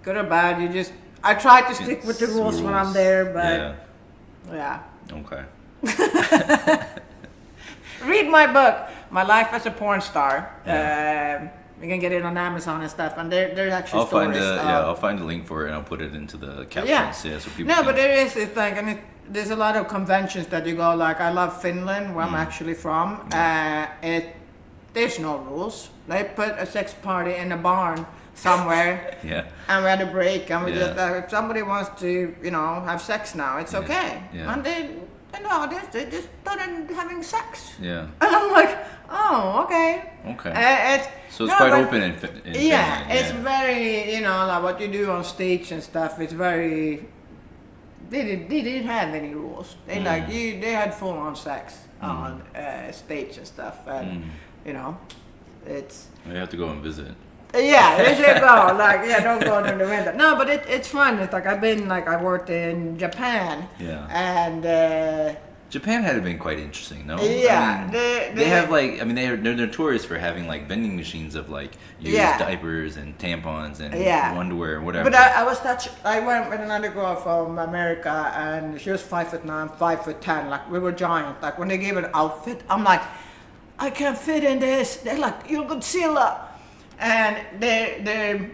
good or bad, I try to stick with the rules when I'm there, but yeah. Okay. Read my book, My Life as a Porn Star. You can get it on Amazon and stuff, and there's actually stories. I'll find the link for it and I'll put it into the captions. So people. But there is. It's like, and there's a lot of conventions that you go. Like, I love Finland, where I'm actually from. There's no rules. They put a sex party in a barn somewhere. And we had a break, and we just if somebody wants to, have sex now, it's okay. And they just started having sex. And I'm like, oh, okay. So it's quite open in Finland. It's very, like what you do on stage and stuff. It's very. They didn't have any rules. They they had full on sex on stage and stuff, and It's You have to go and visit. Yeah, you should go. Like, yeah, don't go during the winter. No, but it's fun. It's like I worked in Japan. Yeah. And Japan had been quite interesting, no? Yeah, I mean, they have like, I mean, they're notorious for having like vending machines of like used diapers and tampons and underwear and whatever. But I went with another girl from America, and she was 5'9", 5'10". Like, we were giant. Like, when they gave an outfit, I'm like, I can't fit in this. They're like, you're Godzilla. And they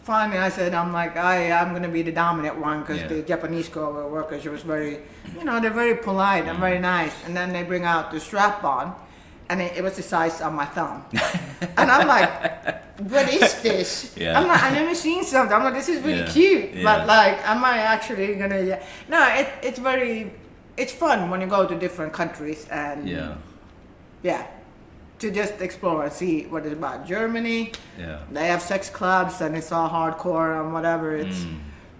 finally, I'm like, I'm going to be the dominant one, because the Japanese girl we were working, she was very, they're very polite and very nice. And then they bring out the strap on, and it was the size of my thumb. And I'm like, what is this? Yeah. I'm like, I've never seen something. I'm like, this is really cute. Yeah. But like, am I actually going to, No, it's fun when you go to different countries and to just explore and see what it's about. Germany, they have sex clubs and it's all hardcore and whatever.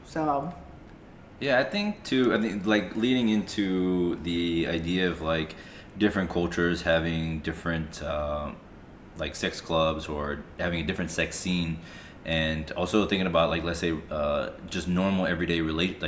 So. Yeah, I think like leading into the idea of like different cultures having different like sex clubs or having a different sex scene, and also thinking about like, let's say just normal everyday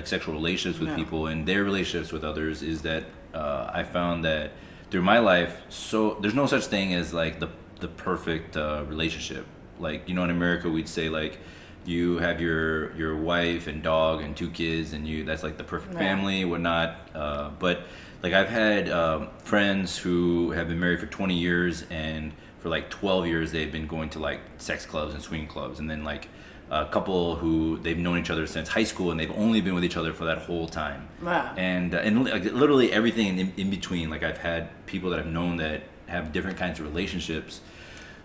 sexual relationships with people and their relationships with others, is that I found that through my life, so there's no such thing as like the perfect relationship. Like, in America we'd say like you have your wife and dog and 2 kids and that's like the perfect family, whatnot. But like I've had friends who have been married for 20 years, and for like 12 years they've been going to like sex clubs and swing clubs, and then like a couple who they've known each other since high school and they've only been with each other for that whole time. Wow. And like, literally everything in between. Like, I've had people that I've known that have different kinds of relationships.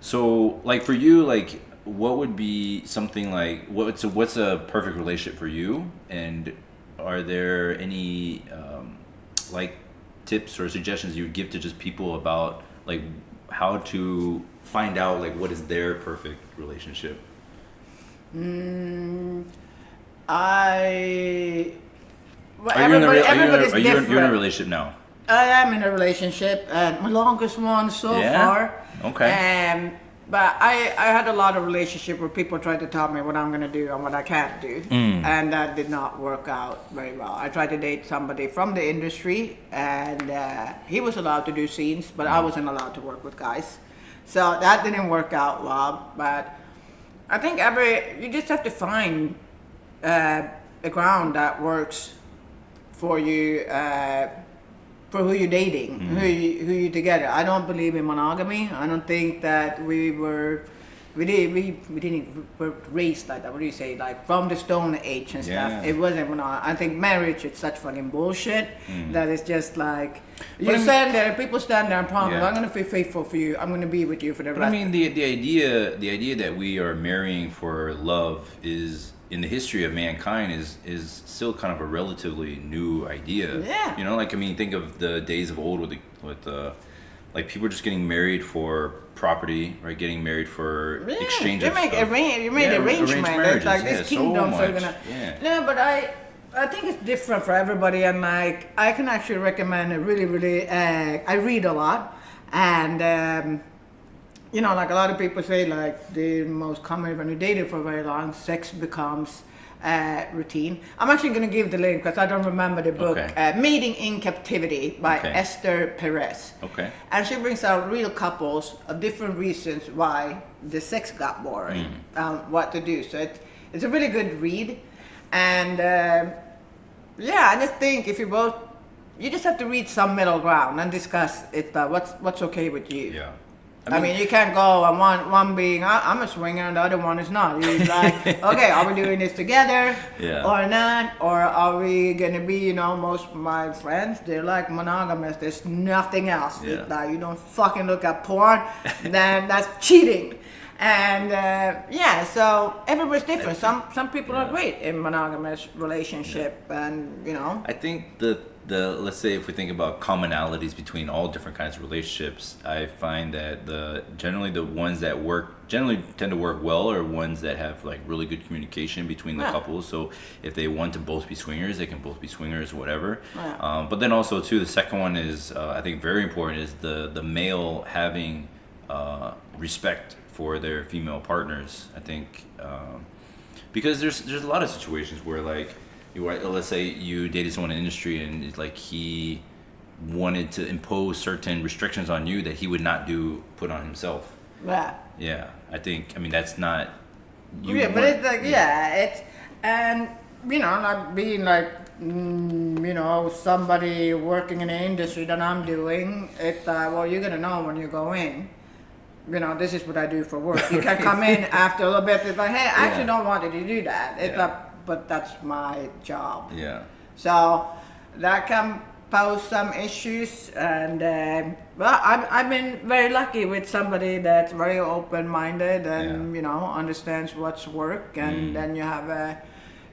So like for you, like what would be something like, what's a perfect relationship for you, and are there any like tips or suggestions you would give to just people about like how to find out like what is their perfect relationship? Are you in a relationship now? I am in a relationship, and my longest one so far. Okay. But I had a lot of relationship where people tried to tell me what I'm gonna do and what I can't do, and that did not work out very well. I tried to date somebody from the industry, and he was allowed to do scenes, but I wasn't allowed to work with guys, so that didn't work out well. But I think you just have to find a ground that works for you, for who you're dating, who you together. I don't believe in monogamy. I don't think that we were raised like that. What do you say? Like from the Stone Age and stuff. It wasn't monogamy. I think marriage is such fucking bullshit that it's just like stand there. People stand there and promise, I'm gonna be faithful for you. I'm gonna be with you for the rest. I mean, the idea that we are marrying for love is, in the history of mankind, is still kind of a relatively new idea. Yeah. Like, I mean, think of the days of old with like people just getting married for property, right? Getting married for exchange of stuff. You made arrangements. Like this kingdoms are gonna. No, but I think it's different for everybody, and like I can actually recommend a really. I read a lot, and like a lot of people say, like the most common when you date it for very long, sex becomes routine. I'm actually going to give the link because I don't remember the book. Mating in Captivity by Esther Perel. Okay. And she brings out real couples of different reasons why the sex got boring, what to do. So it's a really good read. And I just think if you just have to reach some middle ground and discuss it. What's okay with you. Yeah. I mean, you can't go and one being, I'm a swinger and the other one is not. You're like, okay, are we doing this together or not? Or are we going to be, most of my friends, they're like monogamous. There's nothing else. Yeah. Like, you don't fucking look at porn, then that's cheating. And so everybody's different. Some people are great in monogamous relationship, and I think the let's say if we think about commonalities between all different kinds of relationships, I find that generally the ones that generally tend to work well are ones that have like really good communication between the couples. So if they want to both be swingers, they can both be swingers, whatever. But then also too, the second one is I think very important, is the male having respect for their female partners. I think because there's a lot of situations where like let's say you dated someone in the industry and it's like he wanted to impose certain restrictions on you that he would not put on himself. Yeah. Yeah, I mean that's not. But it's like it's and like being like somebody working in the industry that I'm doing. It's well, you're gonna know when you go in. This is what I do for work. You can come in after a little bit. It's like, hey, I actually don't want you to do that. It's but that's my job. Yeah. So that can pose some issues, and I've been very lucky with somebody that's very open-minded and understands what's work, and then you have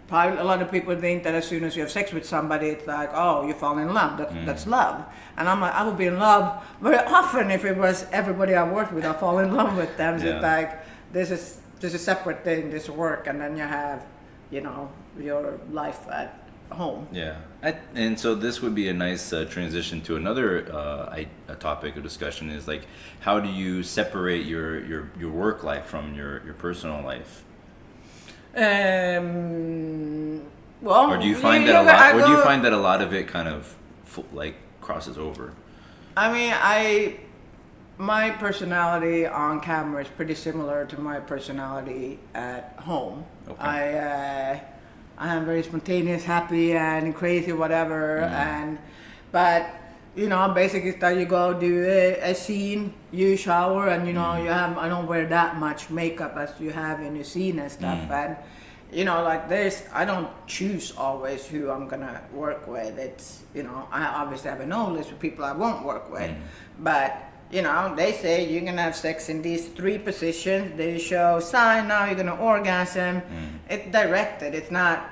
probably a lot of people think that as soon as you have sex with somebody, it's like, oh, you fall in love. That's love. And I'm like, I would be in love very often if it was everybody I worked with. I fall in love with them. So it's like this is a separate thing. This work, and then you have your life at home. Yeah, and so this would be a nice transition to another a topic of discussion is like, how do you separate your work life from your personal life? Well, or do you find that a lot? Or do you find that a lot of it kind of like crosses over? I mean, my personality on camera is pretty similar to my personality at home. Okay. I am very spontaneous, happy, and crazy, whatever. But basically, you go do a scene, you shower, and I don't wear that much makeup as you have in your scene and stuff. And like this, I don't choose always who I'm gonna work with. It's I obviously have a no list of people I won't work with, but. They say you're gonna have sex in these 3 positions. They show sign now you're gonna orgasm. It's directed. It's not,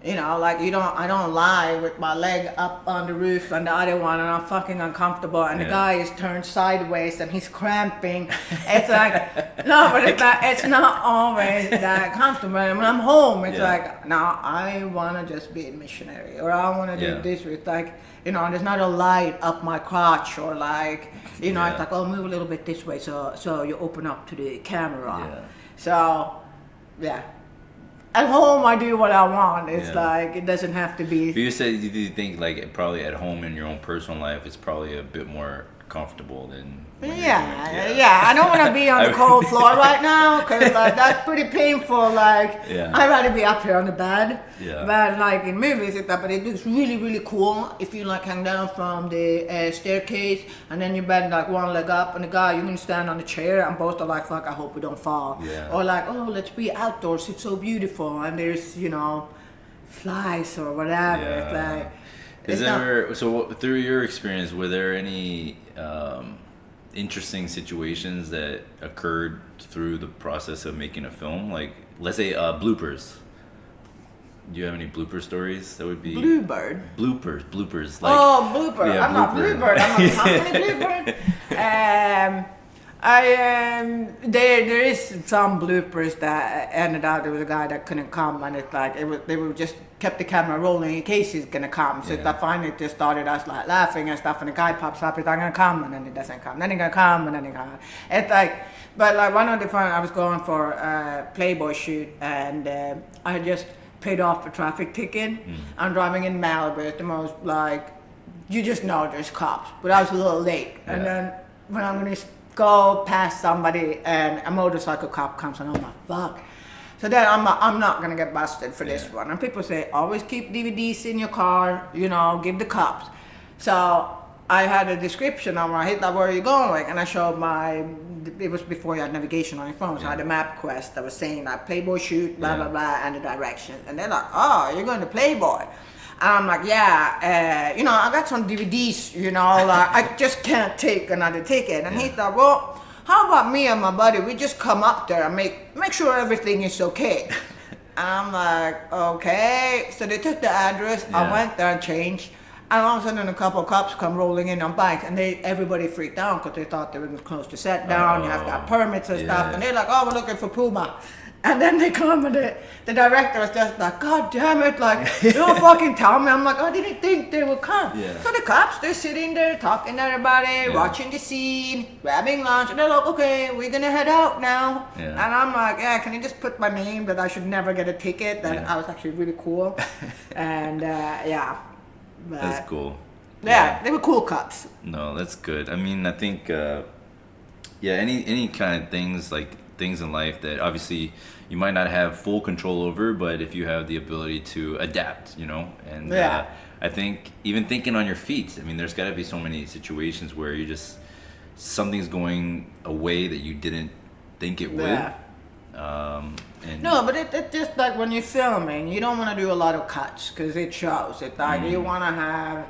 like I don't lie with my leg up on the roof and the other one, and I'm fucking uncomfortable, and the guy is turned sideways and he's cramping. It's like no, but it's not always that comfortable. And when I'm home, it's like no, I wanna just be a missionary, or I wanna do this with like. There's not a light up my crotch, or like, it's like, oh, move a little bit this way, so you open up to the camera. Yeah. So, at home I do what I want. It's like it doesn't have to be. But you said you think like probably at home in your own personal life, it's probably a bit more comfortable than. I don't want to be on the cold floor right now because that's pretty painful. Like I'd rather be up here on the bed. Yeah. But like in movies, but it looks really really cool if you like hang down from the staircase and then you bend like one leg up, and the guy you can stand on the chair and both are like, fuck, I hope we don't fall. Yeah. Or like, oh, let's be outdoors. It's so beautiful, and there's flies or whatever. Yeah. It's like. So through your experience, were there any interesting situations that occurred through the process of making a film? Like, let's say bloopers. Do you have any blooper stories? That would be Bloopers. Like, blooper. I'm not Bluebird. I'm a company Bluebird. There is some bloopers that ended out. There was a guy that couldn't come, and it's like they were just kept the camera rolling in case he's gonna come. So that finally it just started us like laughing and stuff, and the guy pops up, he's not gonna come, and then he doesn't come. Then he's gonna come, and then he comes. It's like, but like one of the fun, I was going for a Playboy shoot, and I had just paid off a traffic ticket. I'm driving in Malibu. It's the most like, you just know there's cops, but I was a little late, and then when I'm gonna go past somebody and a motorcycle cop comes and I'm like, fuck. So then I'm not gonna get busted for this one. And people say, always keep DVDs in your car, give the cops. So I had a description on my hit that where are you going? And I showed it was before you had navigation on your phone, so I had a map quest that was saying like Playboy shoot, blah blah blah, and the directions. And they're like, oh, you're going to Playboy. And I'm like, I got some DVDs, like, I just can't take another ticket. And he thought, well, how about me and my buddy, we just come up there and make sure everything is okay. And I'm like, okay. So they took the address, I went there and changed. And all of a sudden a couple of cops come rolling in on bikes, and everybody freaked out because they thought they were close to set down, you have to have permits and stuff. And they're like, oh, we're looking for Puma. And then they come and the director was just like, God damn it, like, you don't fucking tell me. I'm like, I didn't think they would come. Yeah. So the cops, they're sitting there talking to everybody, watching the scene, grabbing lunch, and they're like, okay, we're gonna head out now. Yeah. And I'm like, yeah, can you just put my name that I should never get a ticket? That I was actually really cool. And yeah. But, that's cool. Yeah, they were cool cops. No, that's good. I mean, I think, any kind of things in life that obviously you might not have full control over, but if you have the ability to adapt, and I think even thinking on your feet, I mean, there's got to be so many situations where something's going a way that you didn't think it would. No, but it's just like when you're filming, you don't want to do a lot of cuts because it shows. It's like you want to have.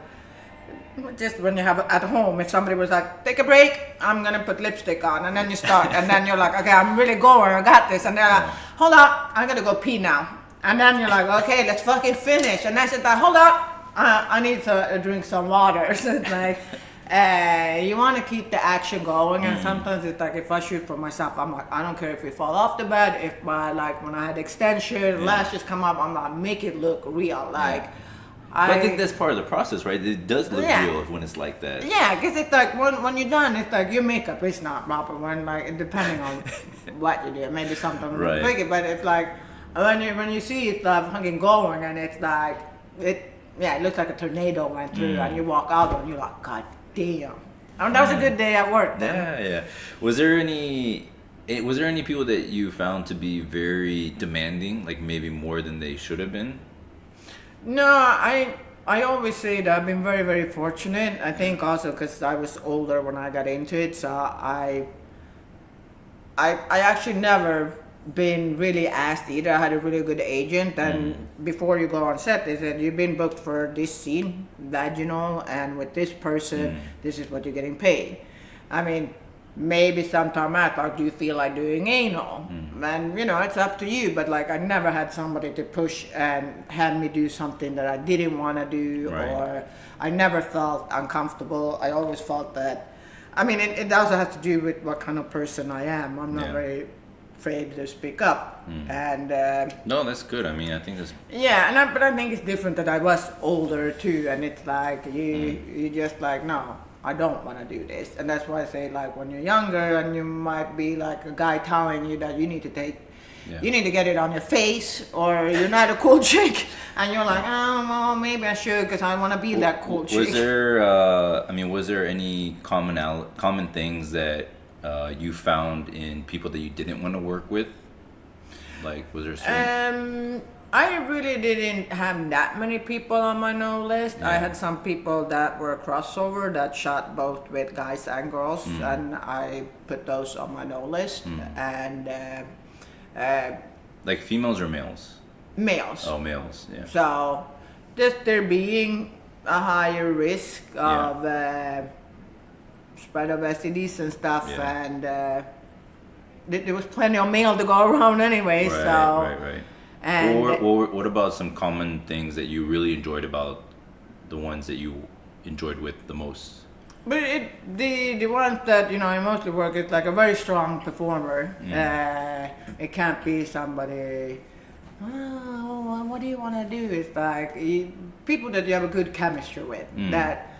Just when you have at home, if somebody was like, take a break, I'm gonna put lipstick on, and then you start, and then you're like, okay, I'm really going, I got this, and they're like, hold up, I gotta go pee now, and then you're like, okay, let's fucking finish, and then she's like, hold up, I need to drink some water. So it's like, you want to keep the action going, and sometimes it's like if I shoot for myself, I'm like, I don't care if we fall off the bed, if when I had extension, lashes come up, I'm like, make it look real, like. But I think that's part of the process, right? It does look real when it's like that. Yeah, because it's like when you're done, it's like your makeup is not proper. When like depending on what you do, maybe something tricky. But it's like when you see it fucking going, and it's like it looks like a tornado went through, and you walk out and you're like, God damn. And that was a good day at work. Then. Yeah. Was there any people that you found to be very demanding, like maybe more than they should have been? No, I always say that I've been very, very fortunate. I think also because I was older when I got into it, so I actually never been really asked either. I had a really good agent, and before you go on set, they said, you've been booked for this scene, vaginal, and with this person, this is what you're getting paid. I mean, maybe sometime after, like, do you feel like doing anal? And it's up to you, but like I never had somebody to push and have me do something that I didn't want to do, or I never felt uncomfortable. I always felt that, I mean, it also has to do with what kind of person I am. I'm not very afraid to speak up. And no, that's good. I mean, I think that's but I think it's different that I was older too, and it's like you just like, no, I don't want to do this. And that's why I say, like, when you're younger and you might be like a guy telling you that you need to you need to get it on your face, or you're not a cool chick, and you're like, oh, well, maybe I should because I want to be that cool chick. Was there any common things that you found in people that you didn't want to work with? Like, was there some... I really didn't have that many people on my no list. I had some people that were crossover that shot both with guys and girls, and I put those on my no list. And like females or males? Males. Oh, males. Yeah. So just there being a higher risk of spread of STDs and stuff, and there was plenty of male to go around anyway. Right. And what about some common things that you really enjoyed about the ones that you enjoyed with the most? But the ones that I mostly work is like a very strong performer. It can't be somebody. Oh, what do you want to do? It's like people that you have a good chemistry with. That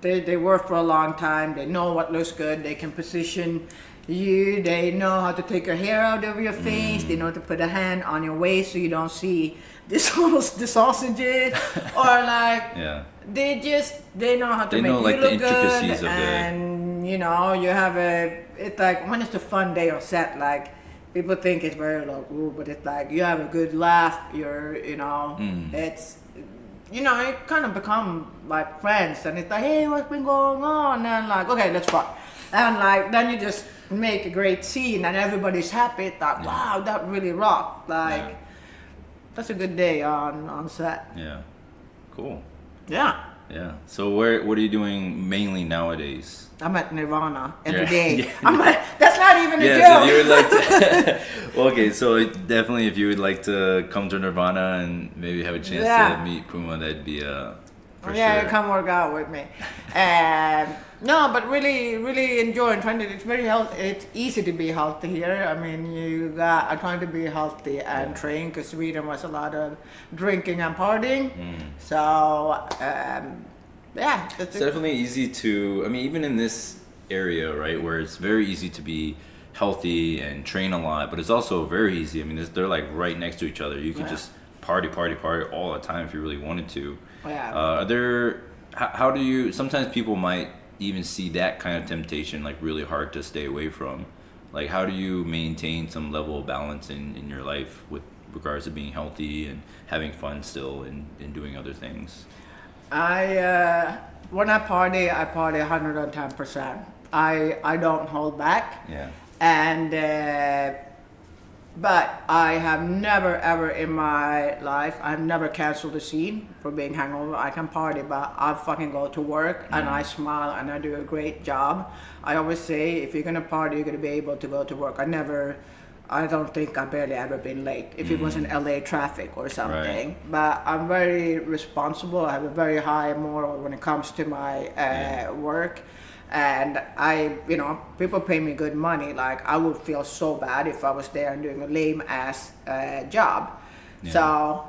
they work for a long time. They know what looks good. They can position. They know how to take your hair out of your face. They know how to put a hand on your waist so you don't see the sausages, or like they know how to make you look good. And you have it's like when it's a fun day on set, like people think it's very like, ooh, but it's like you have a good laugh. It's it kind of become like friends, and it's like, hey, what's been going on? And like, okay, let's fuck. And like then you just make a great scene and everybody's happy. It's like, wow, that really rocked. Like that's a good day on set. Yeah. Cool. Yeah. Yeah. So what are you doing mainly nowadays? I'm at Nirvana every day. That's not even a joke. If you would like to, well, okay, so definitely if you would like to come to Nirvana and maybe have a chance to meet Puma, that'd be For yeah, sure. come work out with me. No, but really, really enjoying trying to. It's very healthy. It's easy to be healthy here. I mean, I'm trying to be healthy and train because Sweden was a lot of drinking and partying. So yeah, it's definitely easy to. I mean, even in this area, right, where it's very easy to be healthy and train a lot, but it's also very easy. I mean, they're like right next to each other. You can just party all the time if you really wanted to. Yeah. How do you? Sometimes people might even see that kind of temptation like really hard to stay away from. Like, how do you maintain some level of balance in your life with regards to being healthy and having fun still and doing other things? When I party 110%. I don't hold back. Yeah. And but I have never ever in my life, I've never canceled a scene for being hungover. I can party, but I fucking go to work and I smile and I do a great job. I always say, if you're gonna party, you're gonna be able to go to work. I don't think I've barely ever been late if it wasn't LA traffic or something. Right. But I'm very responsible. I have a very high moral when it comes to my work. And people pay me good money. Like, I would feel so bad if I was there and doing a lame ass job. Yeah. So,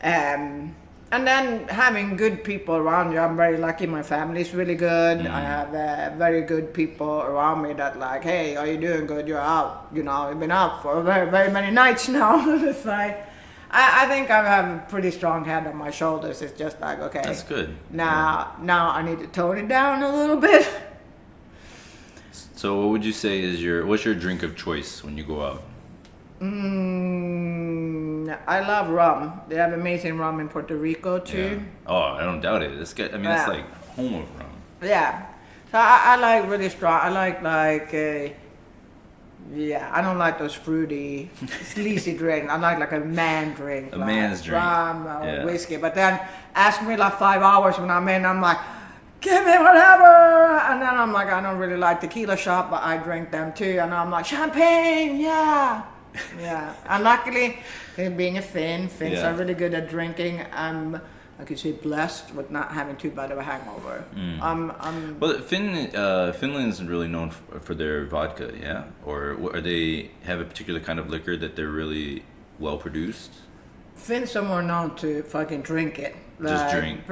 and then having good people around you. I'm very lucky. My family's really good. I have very good people around me that like, hey, are you doing good? You're out. You've been out for very, very many nights now. It's like, I think I have a pretty strong head on my shoulders. It's just like, okay, That's good. Now I need to tone it down a little bit. So what would you say is what's your drink of choice when you go out? I love rum. They have amazing rum in Puerto Rico too. Yeah. Oh, I don't doubt it. It's good. I mean, it's like home of rum. Yeah. So I like really strong. I like I don't like those fruity, sleazy drinks. I like a man drink. A man's drink. Rum or whiskey. But then ask me like 5 hours when I'm in, I'm like, give me whatever. And then I'm like, I don't really like tequila shot, but I drink them too. And I'm like, champagne, yeah. And luckily, being a Finns are really good at drinking. I could say blessed with not having too bad of a hangover. Well, Finland's really known for their vodka, yeah? Or they have a particular kind of liquor that they're really well produced? Finns are more known to fucking drink it. Just drink.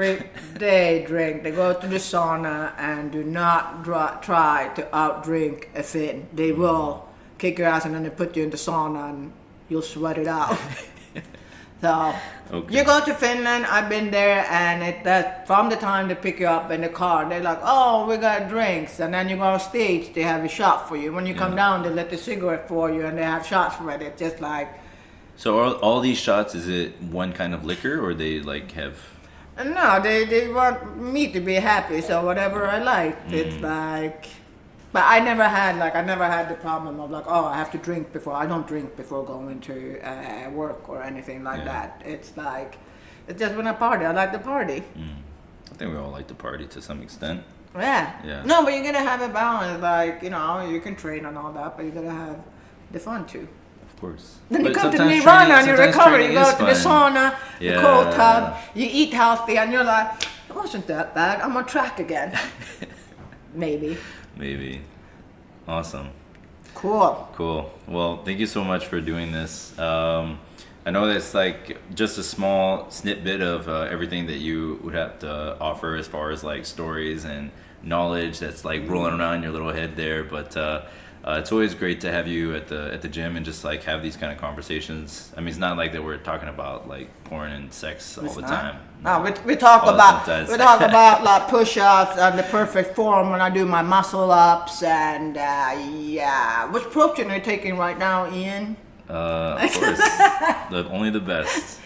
They drink. They go to the sauna and do not try to outdrink a Finn. They will kick your ass and then they put you in the sauna and you'll sweat it out. So you go to Finland. I've been there, and from the time they pick you up in the car, they're like, "Oh, we got drinks," and then you go on stage, they have a shot for you. When you come down, they let the cigarette for you, and they have shots ready. It's just like. So are all these shots, is it one kind of liquor, or they like have? No, they want me to be happy, so whatever I like, it's like. But I never had the problem of like, oh, I have to drink before. I don't drink before going to work or anything like that. It's like, it's just when I party, I like to party. I think we all like to party to some extent. Yeah. No, but you're gonna have a balance. Like, you can train and all that, but you're gonna have the fun too. Of course. Then but you come to Nirvana and you recover. You go to the sauna, the cold tub, you eat healthy, and you're like, it wasn't that bad. I'm on track again. Maybe. Awesome. Cool. Well, thank you so much for doing this. I know that's like just a small snippet of everything that you would have to offer as far as like stories and knowledge that's like rolling around in your little head there, but it's always great to have you at the gym and just like have these kind of conversations. I mean, it's not like that we're talking about like porn and sex all the time. No, we talk about like push-ups and the perfect form when I do my muscle ups and Which protein are you taking right now, Ian? Of course, only the best.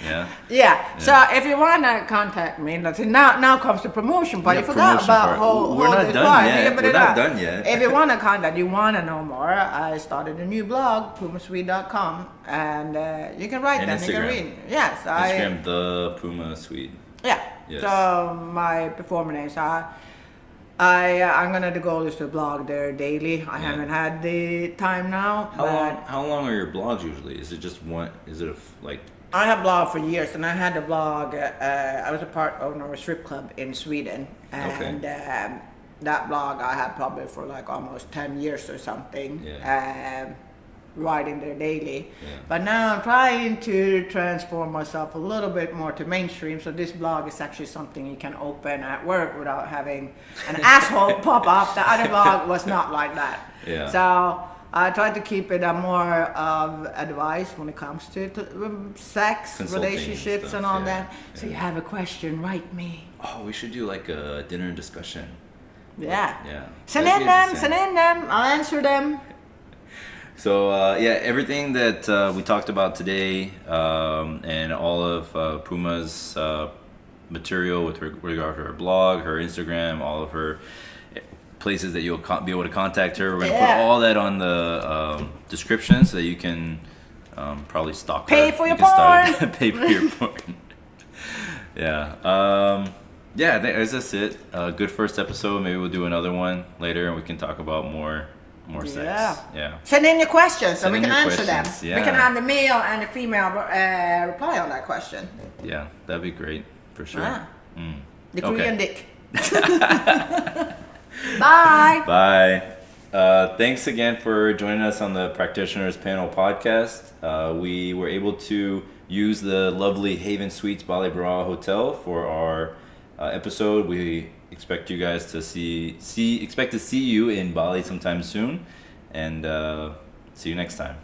Yeah. So if you wanna contact me, now comes the promotion part. You forgot about we're not done yet. We're not done yet. If you wanna contact, you wanna know more, I started a new blog, pumaswede.com, and you can write them. You can read. Yes, Instagram the Puma Swede. Yeah. Yes. So my performance, I'm gonna the goal is to blog there daily. I haven't had the time now. How long are your blogs usually? Is it just one? Is it like I have blogged for years, and I had a blog. I was a part owner of a strip club in Sweden, and that blog I had probably for like almost 10 years or something, writing there daily. Yeah. But now I'm trying to transform myself a little bit more to mainstream. So this blog is actually something you can open at work without having an asshole pop up. The other blog was not like that. Yeah. So I try to keep it more of advice when it comes to sex, relationships, and all that. So you have a question, write me. Oh, we should do like a dinner discussion. Yeah. Yeah. Send in them. I'll answer them. So everything that we talked about today, and all of Puma's material with regard to her blog, her Instagram, all of her places that you'll be able to contact her. We're gonna put all that on the description so that you can probably stalk her. Pay for your porn. Pay for your porn. Yeah. I think that's it. Good first episode. Maybe we'll do another one later, and we can talk about more sex. Yeah. Send in your questions so we can answer them. Yeah. We can have the male and the female reply on that question. Yeah, that'd be great for sure. The Korean dick. Bye. Bye. Thanks again for joining us on the Practitioners Panel podcast. We were able to use the lovely Haven Suites Bali Berawa Hotel for our episode. We expect you guys to see you in Bali sometime soon, and see you next time.